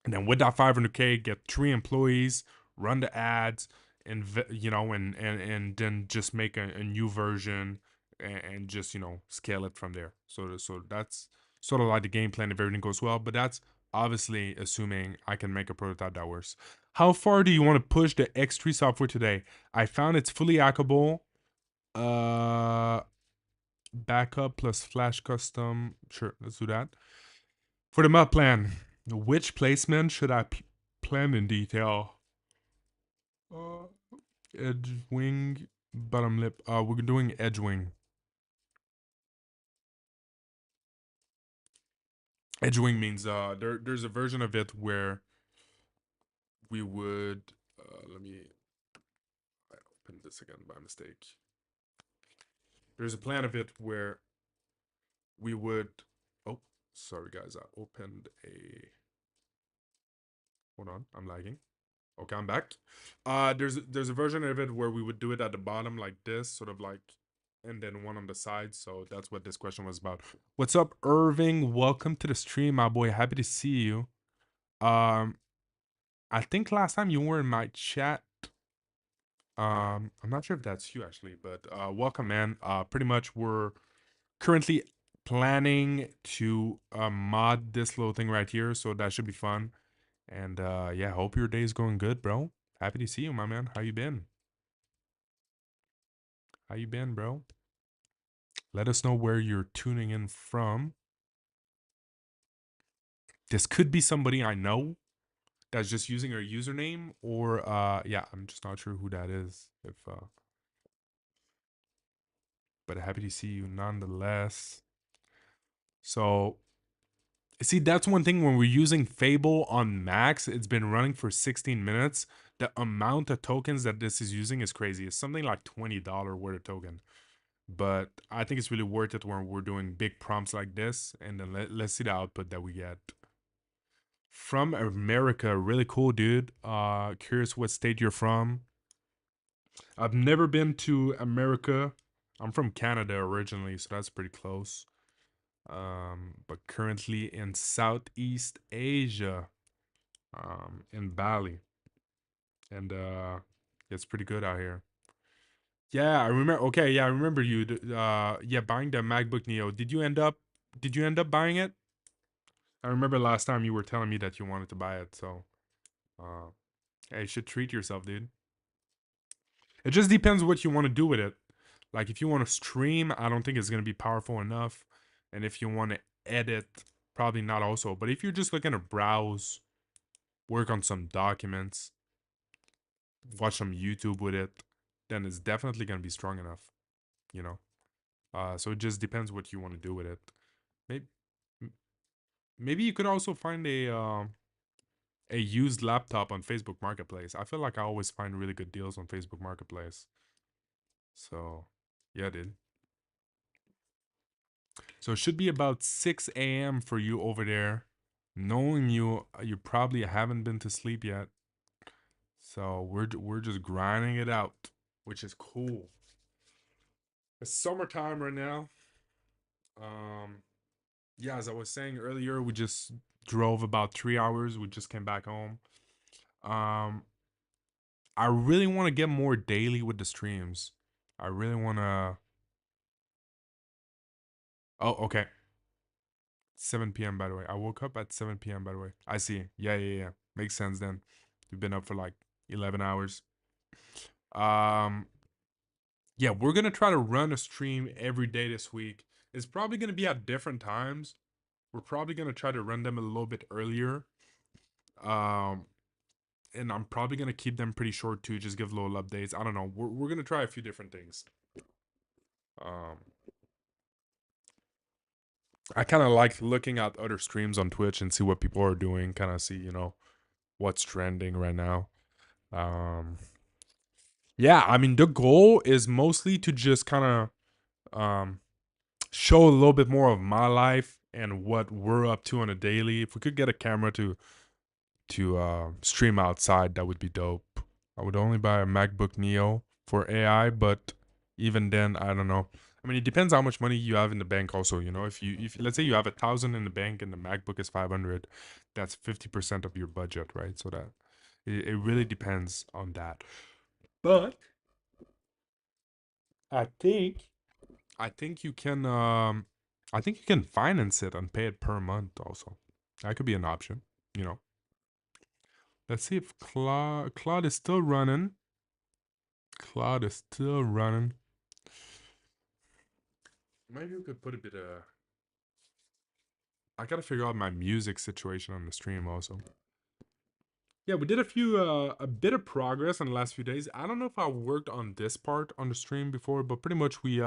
And then with that 500K, get 3 employees, run the ads, and, you know, and then just make a new version and just, you know, scale it from there. So that's sort of like the game plan if everything goes well. But that's obviously assuming I can make a prototype that works. How far do you want to push the X3 software today? I found it's fully hackable. Backup plus flash custom. Sure, let's do that. For the map plan, which placement should I plan in detail? Edge wing, bottom lip. We're doing edge wing. Edge wing means there's a version of it where we would let me open this again by mistake. There's a plan of it where we would, oh, sorry guys, I opened a, hold on, I'm lagging. Okay, I'm back. There's a version of it where we would do it at the bottom like this, sort of like, and then one on the side. So that's what this question was about. What's up, Irving? Welcome to the stream, my boy. Happy to see you. I think last time you were in my chat. I'm not sure if that's you actually, but welcome, man. Pretty much we're currently planning to mod this little thing right here, so that should be fun. And yeah, hope your day's going good, bro. Happy to see you, my man. How you been? How you been, bro? Let us know where you're tuning in from. This could be somebody I know that's just using our username, or yeah, I'm just not sure who that is. If but happy to see you nonetheless. So see, that's one thing when we're using Fable on Max, it's been running for 16 minutes. The amount of tokens that this is using is crazy. It's something like $20 worth of token. But I think it's really worth it when we're doing big prompts like this. And then let's see the output that we get. From America, really cool, dude. Curious what state you're from. I've never been to America. I'm from Canada originally, so that's pretty close. But currently in Southeast Asia, in Bali. And it's pretty good out here. Yeah, I remember. Okay, yeah, I remember you. Yeah, buying the MacBook Neo. Did you end up buying it? I remember last time you were telling me that you wanted to buy it. So, hey, you should treat yourself, dude. It just depends what you want to do with it. Like, if you want to stream, I don't think it's gonna be powerful enough. And if you want to edit, probably not also. But if you're just looking to browse, work on some documents, watch some YouTube with it, then it's definitely gonna be strong enough. You know. So it just depends what you want to do with it. Maybe you could also find a used laptop on Facebook Marketplace. I feel like I always find really good deals on Facebook Marketplace. So, yeah, dude. So it should be about 6 a.m. for you over there. Knowing you, you probably haven't been to sleep yet. So we're just grinding it out, which is cool. It's summertime right now. Yeah, as I was saying earlier, we just drove about 3 hours. We just came back home. Um, I really want to get more daily with the streams. I really want to. Oh, okay. 7 p.m. by the way. I woke up at 7 p.m. by the way. I see. Yeah. Makes sense then. You've been up for like 11 hours. Yeah, we're gonna try to run a stream every day this week. It's probably gonna be at different times. We're probably gonna try to run them a little bit earlier. And I'm probably gonna keep them pretty short too, just give little updates. I don't know. We're gonna try a few different things. I kind of like looking at other streams on Twitch and see what people are doing, kind of see, what's trending right now. Yeah, I mean, the goal is mostly to just kind of show a little bit more of my life and what we're up to on a daily. If we could get a camera to stream outside, that would be dope. I would only buy a MacBook Neo for AI, but even then, I don't know. I mean, it depends how much money you have in the bank. Also, if let's say you have 1,000 in the bank and the MacBook is 500, that's 50% of your budget, right? So that it really depends on that. But I think you can finance it and pay it per month. Also, that could be an option. Let's see if Claude is still running. Claude is still running. Maybe we could put a bit of. I gotta figure out my music situation on the stream also. Yeah, we did a bit of progress in the last few days. I don't know if I worked on this part on the stream before, but pretty much we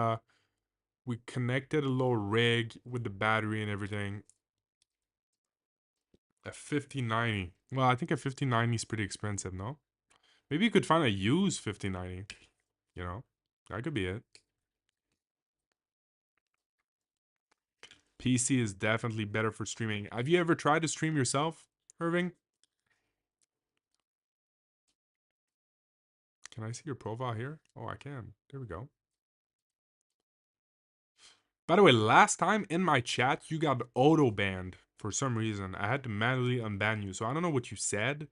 connected a little rig with the battery and everything. A 5090. Well, I think a 5090 is pretty expensive, no? Maybe you could find a used 5090. That could be it. PC is definitely better for streaming. Have you ever tried to stream yourself, Irving? Can I see your profile here? Oh, I can. There we go. By the way, last time in my chat, you got auto banned for some reason. I had to manually unban you. So I don't know what you said,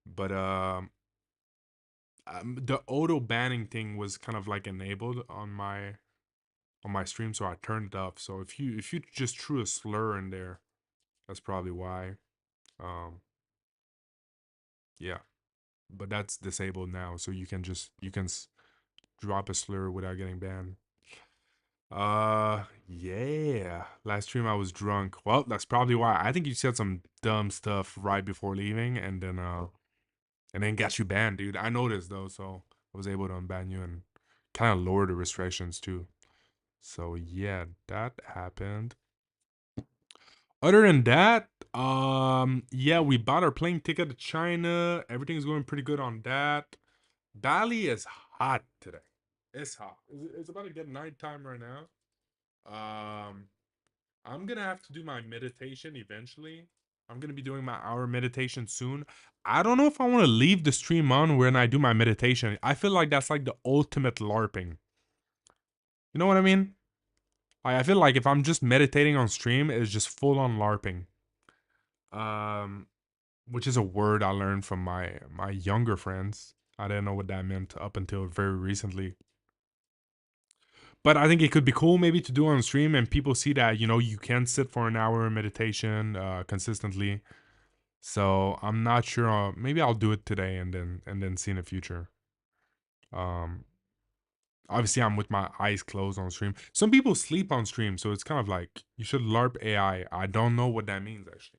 but the auto banning thing was kind of like enabled on my stream, so I turned it off. So if you just threw a slur in there, that's probably why. Yeah, but that's disabled now, so you can drop a slur without getting banned. Yeah. Last stream I was drunk. Well, that's probably why. I think you said some dumb stuff right before leaving, and then got you banned, dude. I noticed though, so I was able to unban you and kind of lower the restrictions too. So yeah, that happened. Other than that, yeah, we bought our plane ticket to China. Everything's going pretty good on that. Bali is hot today. It's hot. It's about to get nighttime right now. I'm gonna have to do my meditation eventually. I'm gonna be doing my hour meditation soon. I don't know if I want to leave the stream on when I do my meditation. I feel like that's like the ultimate LARPing. You know what I mean? I feel like if I'm just meditating on stream, it's just full on LARPing. Which is a word I learned from my younger friends. I didn't know what that meant up until very recently. But I think it could be cool maybe to do on stream and people see that, you can sit for an hour in meditation consistently. So I'm not sure. Maybe I'll do it today and then see in the future. Obviously I'm with my eyes closed on stream. Some people sleep on stream, so it's kind of like you should LARP AI. I don't know what that means actually.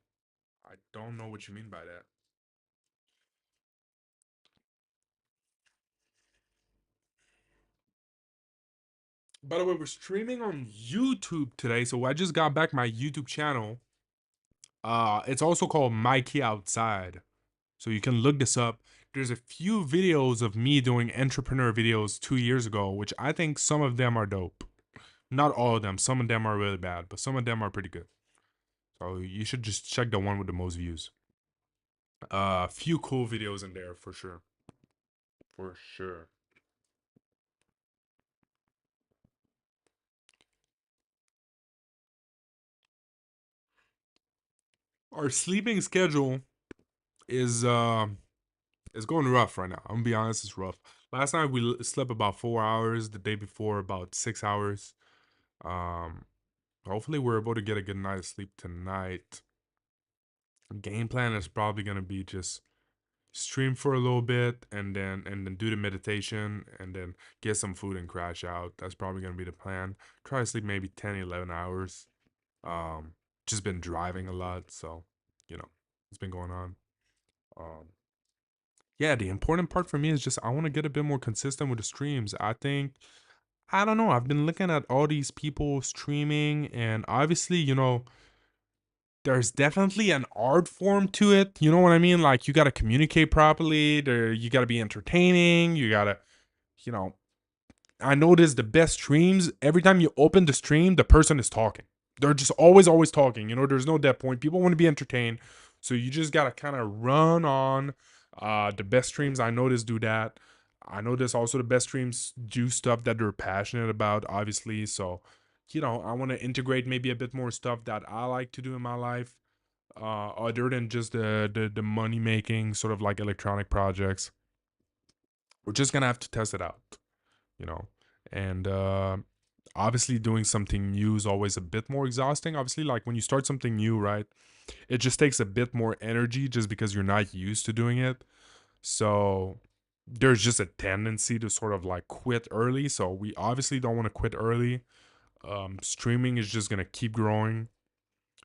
I don't know what you mean by that. By the way, we're streaming on YouTube today, so I just got back my YouTube channel. It's also called Mikey Outside. So you can look this up. There's a few videos of me doing entrepreneur videos 2 years ago, which I think some of them are dope. Not all of them. Some of them are really bad, but some of them are pretty good. So you should just check the one with the most views. Few cool videos in there for sure. For sure. Our sleeping schedule is going rough right now. I'm gonna be honest, it's rough. Last night we slept about 4 hours. The day before about 6 hours. Hopefully we're able to get a good night of sleep tonight. Game plan is probably gonna be just stream for a little bit and then do the meditation and then get some food and crash out. That's probably gonna be the plan. Try to sleep maybe 10, 11 hours. Just been driving a lot, so it's been going on. Yeah, the important part for me is just I want to get a bit more consistent with the streams. I don't know. I've been looking at all these people streaming, and obviously, there's definitely an art form to it. You know what I mean? Like you got to communicate properly. You got to be entertaining. You got to, you know, I notice the best streams, every time you open the stream, the person is talking. They're just always talking. There's no dead point. People want to be entertained. So you just got to kind of run on. The best streams I notice do that. I notice also the best streams do stuff that they're passionate about, obviously. So, I want to integrate maybe a bit more stuff that I like to do in my life. Other than just the money making sort of like electronic projects. We're just gonna have to test it out. And obviously doing something new is always a bit more exhausting. Obviously, like when you start something new, right, it just takes a bit more energy just because you're not used to doing it. So there's just a tendency to sort of like quit early. So we obviously don't want to quit early. Streaming is just gonna keep growing.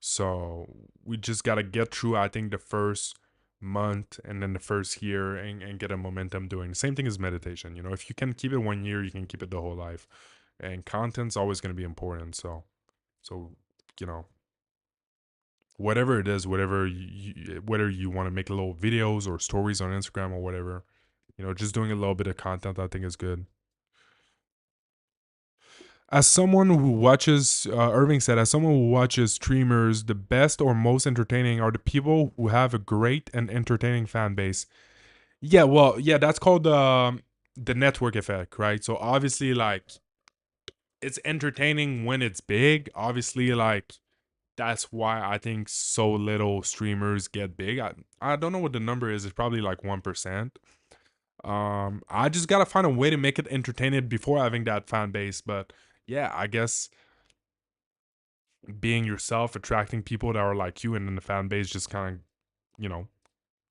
So we just gotta get through, I think, the first month and then the first year and get a momentum doing the same thing as meditation. If you can keep it 1 year, you can keep it the whole life. And content's always gonna be important. So whatever it is, whether you want to make little videos or stories on Instagram or whatever, just doing a little bit of content, I think is good. As someone who watches, Irving said, as someone who watches streamers, the best or most entertaining are the people who have a great and entertaining fan base. Yeah, well, yeah, that's called the network effect, right? So obviously, like, it's entertaining when it's big. Obviously, like, that's why I think so little streamers get big. I don't know what the number is. It's probably like 1%. I just gotta find a way to make it entertaining before having that fan base. But yeah, I guess being yourself, attracting people that are like you, and then the fan base just kind of,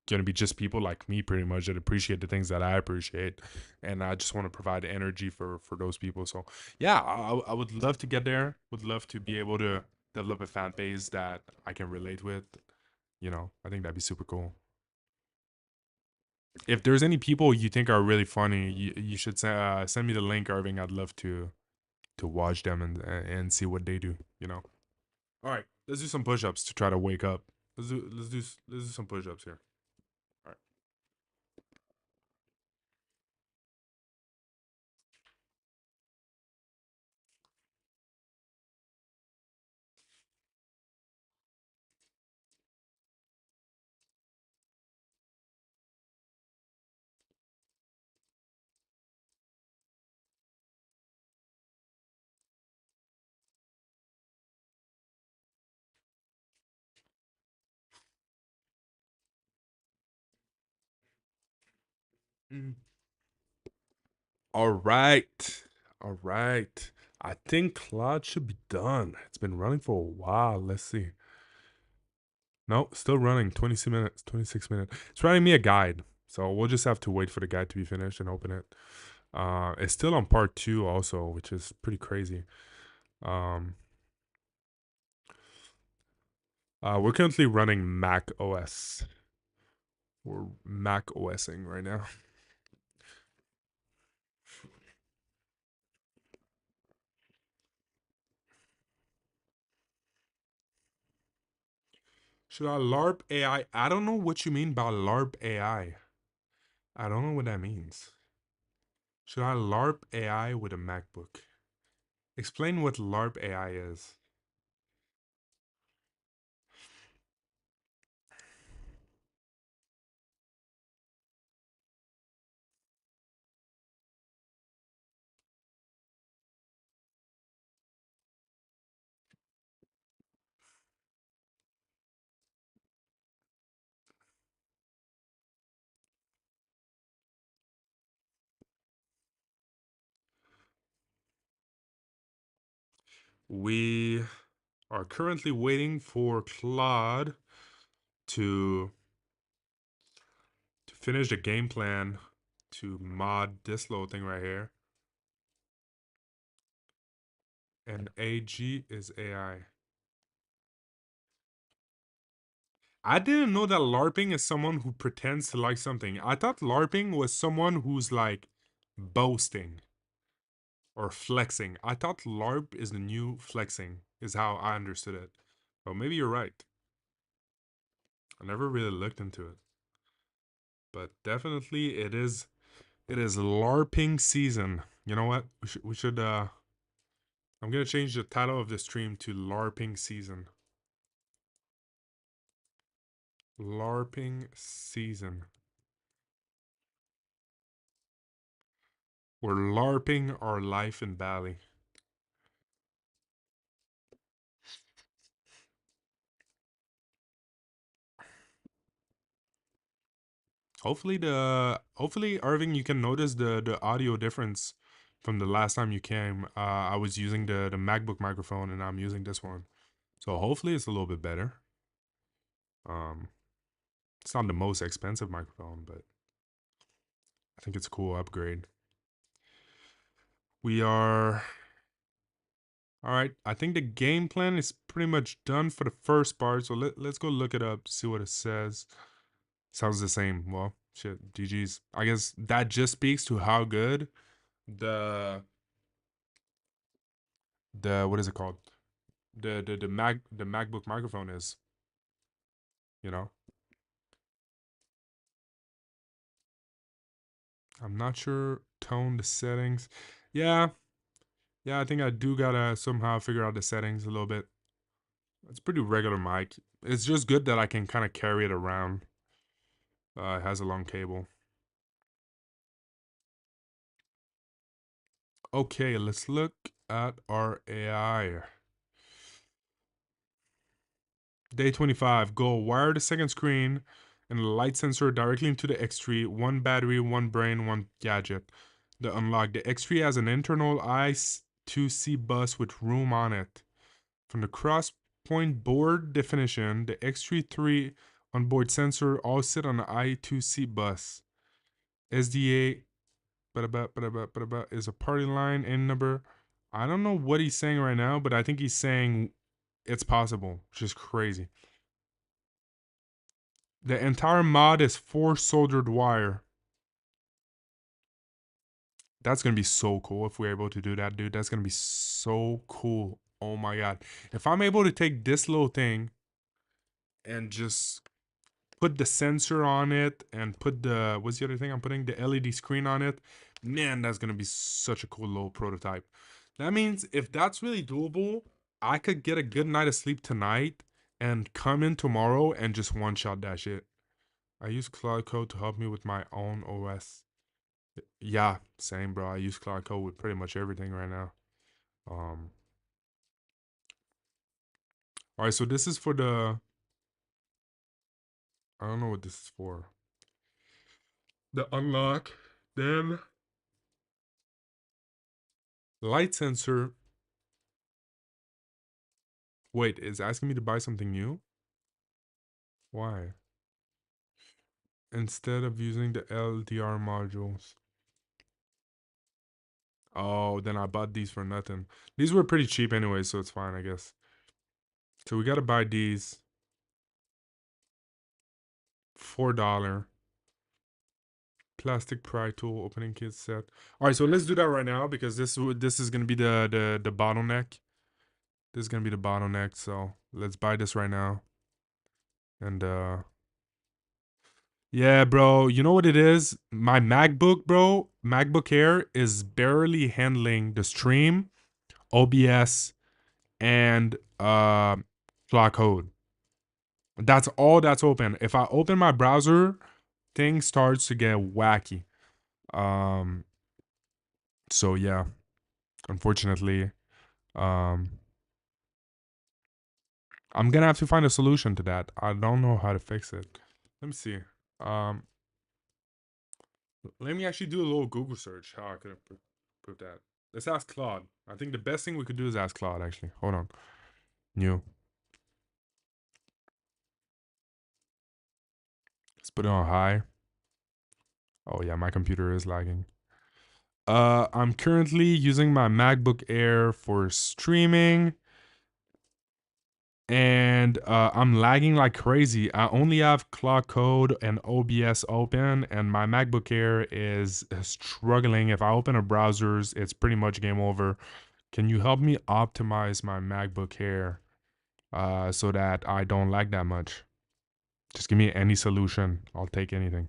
gonna be just people like me pretty much that appreciate the things that I appreciate, and I just want to provide energy for those people. So yeah, I would love to get there. Would love to be able to develop a fan base that I can relate with. I think that'd be super cool. If there's any people you think are really funny, you should send me the link, Irving. I'd love to watch them and see what they do. All right, let's do some push-ups to try to wake up. Let's do some push-ups here. All right. All right. All right. I think Claude should be done. It's been running for a while. Let's see. No, still running. 26 minutes. 26 minutes. It's writing me a guide. So we'll just have to wait for the guide to be finished and open it. It's still on part 2 also, which is pretty crazy. We're currently running Mac OS. We're Mac OSing right now. Should I LARP AI? I don't know what you mean by LARP AI. I don't know what that means. Should I LARP AI with a MacBook? Explain what LARP AI is. We are currently waiting for Claude to finish the game plan to mod this little thing right here. And AG is AI. I didn't know that LARPing is someone who pretends to like something. I thought LARPing was someone who's like boasting or flexing. I thought LARP is the new flexing, is how I understood it. But maybe you're right. I never really looked into it. But definitely it is LARPing season. You know what? We should I'm gonna change the title of the stream to LARPing season. LARPing season. We're LARPing our life in Bali. Hopefully Irving, you can notice the audio difference from the last time you came. I was using the MacBook microphone and I'm using this one. So hopefully it's a little bit better. It's not the most expensive microphone, but I think it's a cool upgrade. We are all right. I think the game plan is pretty much done for the first part. So let's go look it up, see what it says. Sounds the same. Well, shit, GG's. I guess that just speaks to how good the what is it called? The MacBook microphone is. You know? I'm not sure tone the settings. Yeah. Yeah, I think I do gotta somehow figure out the settings a little bit. It's pretty regular mic. It's just good that I can kind of carry it around. It has a long cable. Okay, let's look at our AI. Day 25, go wire the second screen and the light sensor directly into the X3. One battery, one brain, one gadget. The unlock. The X3 has an internal I2C bus with room on it. From the cross-point board definition, the X3 onboard sensor all sit on the I2C bus. SDA is a party line and number. I don't know what he's saying right now, but I think he's saying it's possible, which is crazy. The entire mod is 4 soldered wire. That's gonna be so cool if we're able to do that, dude. That's gonna be so cool. Oh my god. If I'm able to take this little thing and just put the sensor on it and put the, what's the other thing I'm putting? The LED screen on it. Man, that's gonna be such a cool little prototype. That means if that's really doable, I could get a good night of sleep tonight and come in tomorrow and just one-shot that shit. I use Cloud Code to help me with my own OS. Yeah, same, bro. I use Cloud Code with pretty much everything right now. All right, so this is for the, I don't know what this is for. The unlock, then light sensor. Wait, it's asking me to buy something new? Why? Instead of using the LDR modules. Oh, then I bought these for nothing. These were pretty cheap anyway, so it's fine, I guess. So we gotta buy these. $4. Plastic pry tool opening kit set. All right, so let's do that right now because this is gonna be the bottleneck. This is gonna be the bottleneck. So let's buy this right now. And yeah, bro. You know what it is? My MacBook, bro. MacBook Air is barely handling the stream, OBS, and Cloud Code. That's all that's open. If I open my browser, things starts to get wacky. So yeah, unfortunately, I'm gonna have to find a solution to that. I don't know how to fix it. Let me see. Let me actually do a little Google search how I could improve that. Let's ask Claude. I think the best thing we could do is ask Claude, actually. Hold on. New. Let's put it on high. Oh yeah, my computer is lagging. I'm currently using my MacBook Air for streaming. And I'm lagging like crazy. I only have Cloud Code and OBS open, and my MacBook Air is struggling. If I open a browsers, it's pretty much game over. Can you help me optimize my MacBook Air so that I don't lag that much? Just give me any solution. I'll take anything.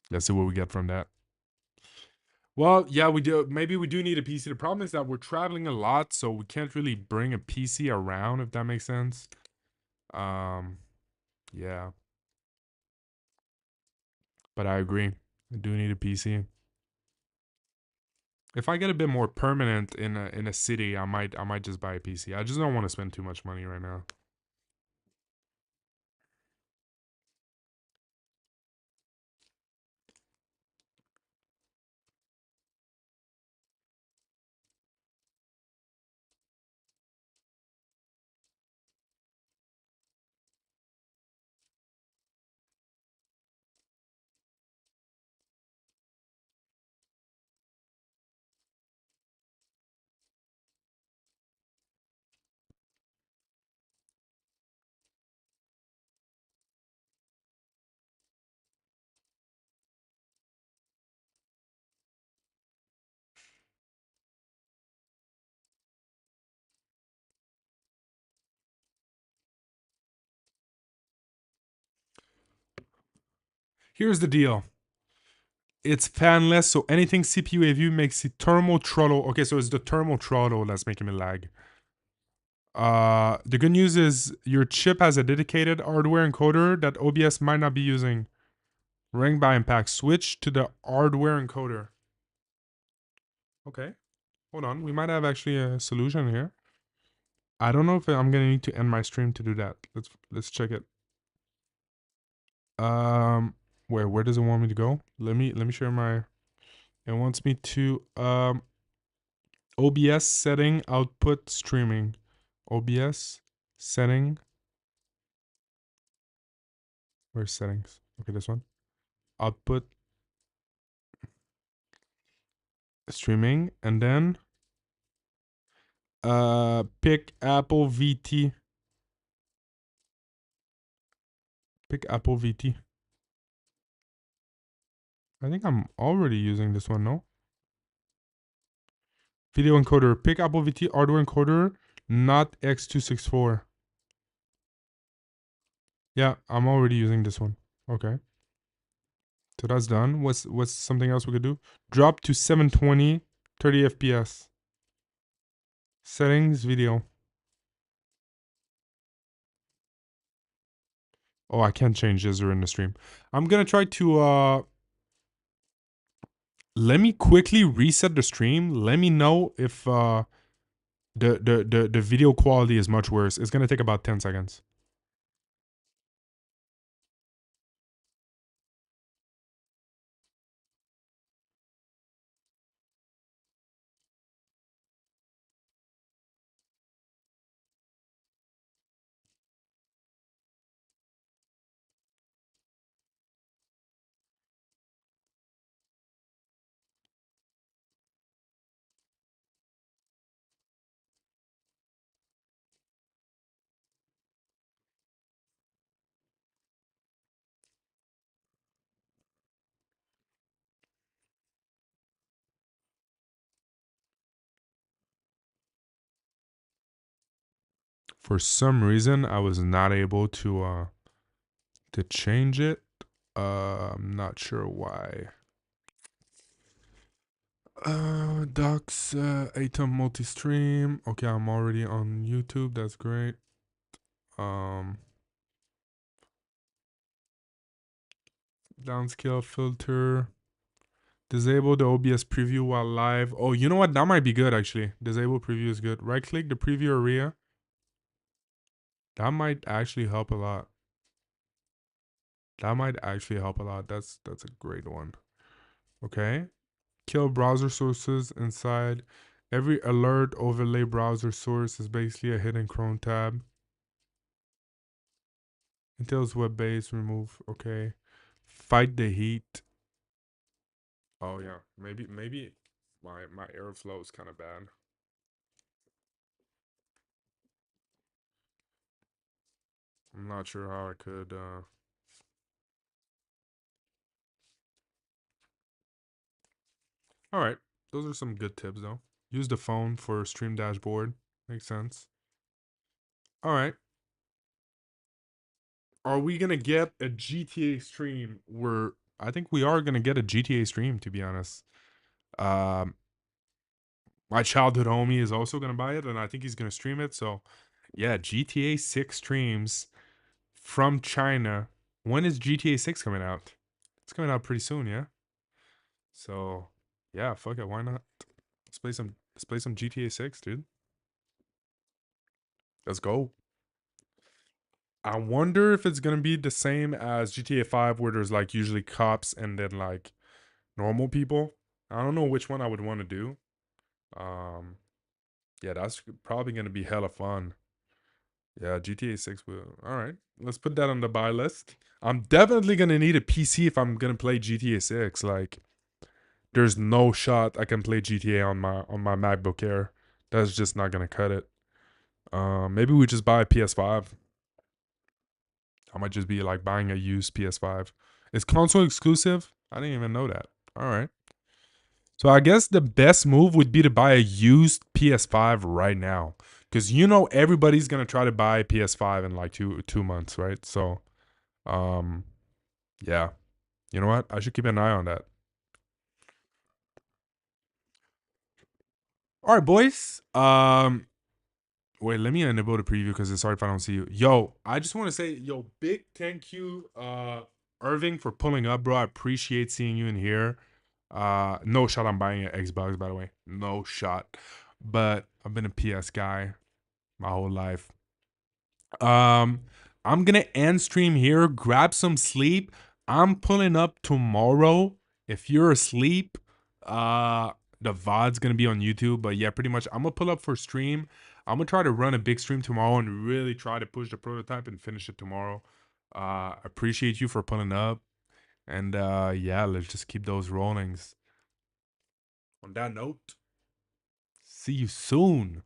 Let's see what we get from that. Well, yeah, we do. Maybe we do need a PC. The problem is that we're traveling a lot, so we can't really bring a PC around, if that makes sense. Yeah. But I agree. I do need a PC. If I get a bit more permanent in a city, I might just buy a PC. I just don't want to spend too much money right now. Here's the deal. It's fanless, so anything CPU AVU makes it thermal throttle. Okay, so it's the thermal throttle that's making me lag. The good news is your chip has a dedicated hardware encoder that OBS might not be using. Ring by impact. Switch to the hardware encoder. Okay. Hold on. We might have actually a solution here. I don't know if I'm gonna need to end my stream to do that. Let's check it. Where does it want me to go? Let me share my. It wants me to OBS setting output streaming. OBS setting. Where's settings? Okay, this one. Output streaming, and then pick Apple VT. Pick Apple VT. I think I'm already using this one, no? Video encoder. Pick Apple VT hardware encoder, not X264. Yeah, I'm already using this one. Okay. So that's done. What's something else we could do? Drop to 720, 30 FPS. Settings, video. Oh, I can't change this during the stream. I'm gonna try to let me quickly reset the stream. Let me know if the video quality is much worse. It's gonna take about 10 seconds. For some reason, I was not able to change it. I'm not sure why. Docs, Atom multi-stream. Okay, I'm already on YouTube. That's great. Downscale filter. Disable the OBS preview while live. Oh, you know what? That might be good actually. Disable preview is good. Right click the preview area. That might actually help a lot. That might actually help a lot. That's a great one. Okay. Kill browser sources inside. Every alert overlay browser source is basically a hidden Chrome tab. Intel's web-based, remove. Okay. Fight the heat. Oh yeah. Maybe my airflow is kind of bad. I'm not sure how I could All right. Those are some good tips though. Use the phone for stream dashboard. Makes sense. All right. Are we going to get a GTA stream? I think we are going to get a GTA stream, to be honest. My childhood homie is also going to buy it, and I think he's going to stream it. So, yeah, GTA 6 streams from China. When is GTA 6 coming out? It's coming out pretty soon, yeah? So, yeah, fuck it. Why not? Let's play some GTA 6, dude. Let's go. I wonder if it's gonna be the same as GTA 5 where there's like usually cops and then like normal people. I don't know which one I would want to do. Yeah, that's probably gonna be hella fun. Yeah, GTA 6 will. Alright. Let's put that on the buy list. I'm definitely gonna need a PC if I'm gonna play GTA 6. Like there's no shot I can play GTA on my MacBook Air. That's just not gonna cut it. Maybe we just buy a PS5. I might just be like buying a used PS5. It's console exclusive? I didn't even know that. All right. So I guess the best move would be to buy a used PS5 right now. Because you know everybody's gonna try to buy a PS5 in like two months, right? So yeah. You know what? I should keep an eye on that. Alright, boys. Wait, let me enable the preview because it's hard if I don't see you. Yo, I just want to say, big thank you, Irving, for pulling up, bro. I appreciate seeing you in here. No shot I'm buying an Xbox, by the way. No shot. But I've been a PS guy my whole life. I'm gonna end stream here. Grab some sleep. I'm pulling up tomorrow. If you're asleep, the VOD's gonna be on YouTube. But yeah, pretty much I'm gonna pull up for stream. I'm gonna try to run a big stream tomorrow and really try to push the prototype and finish it tomorrow. Appreciate you for pulling up. And yeah, let's just keep those rollings. On that note, see you soon.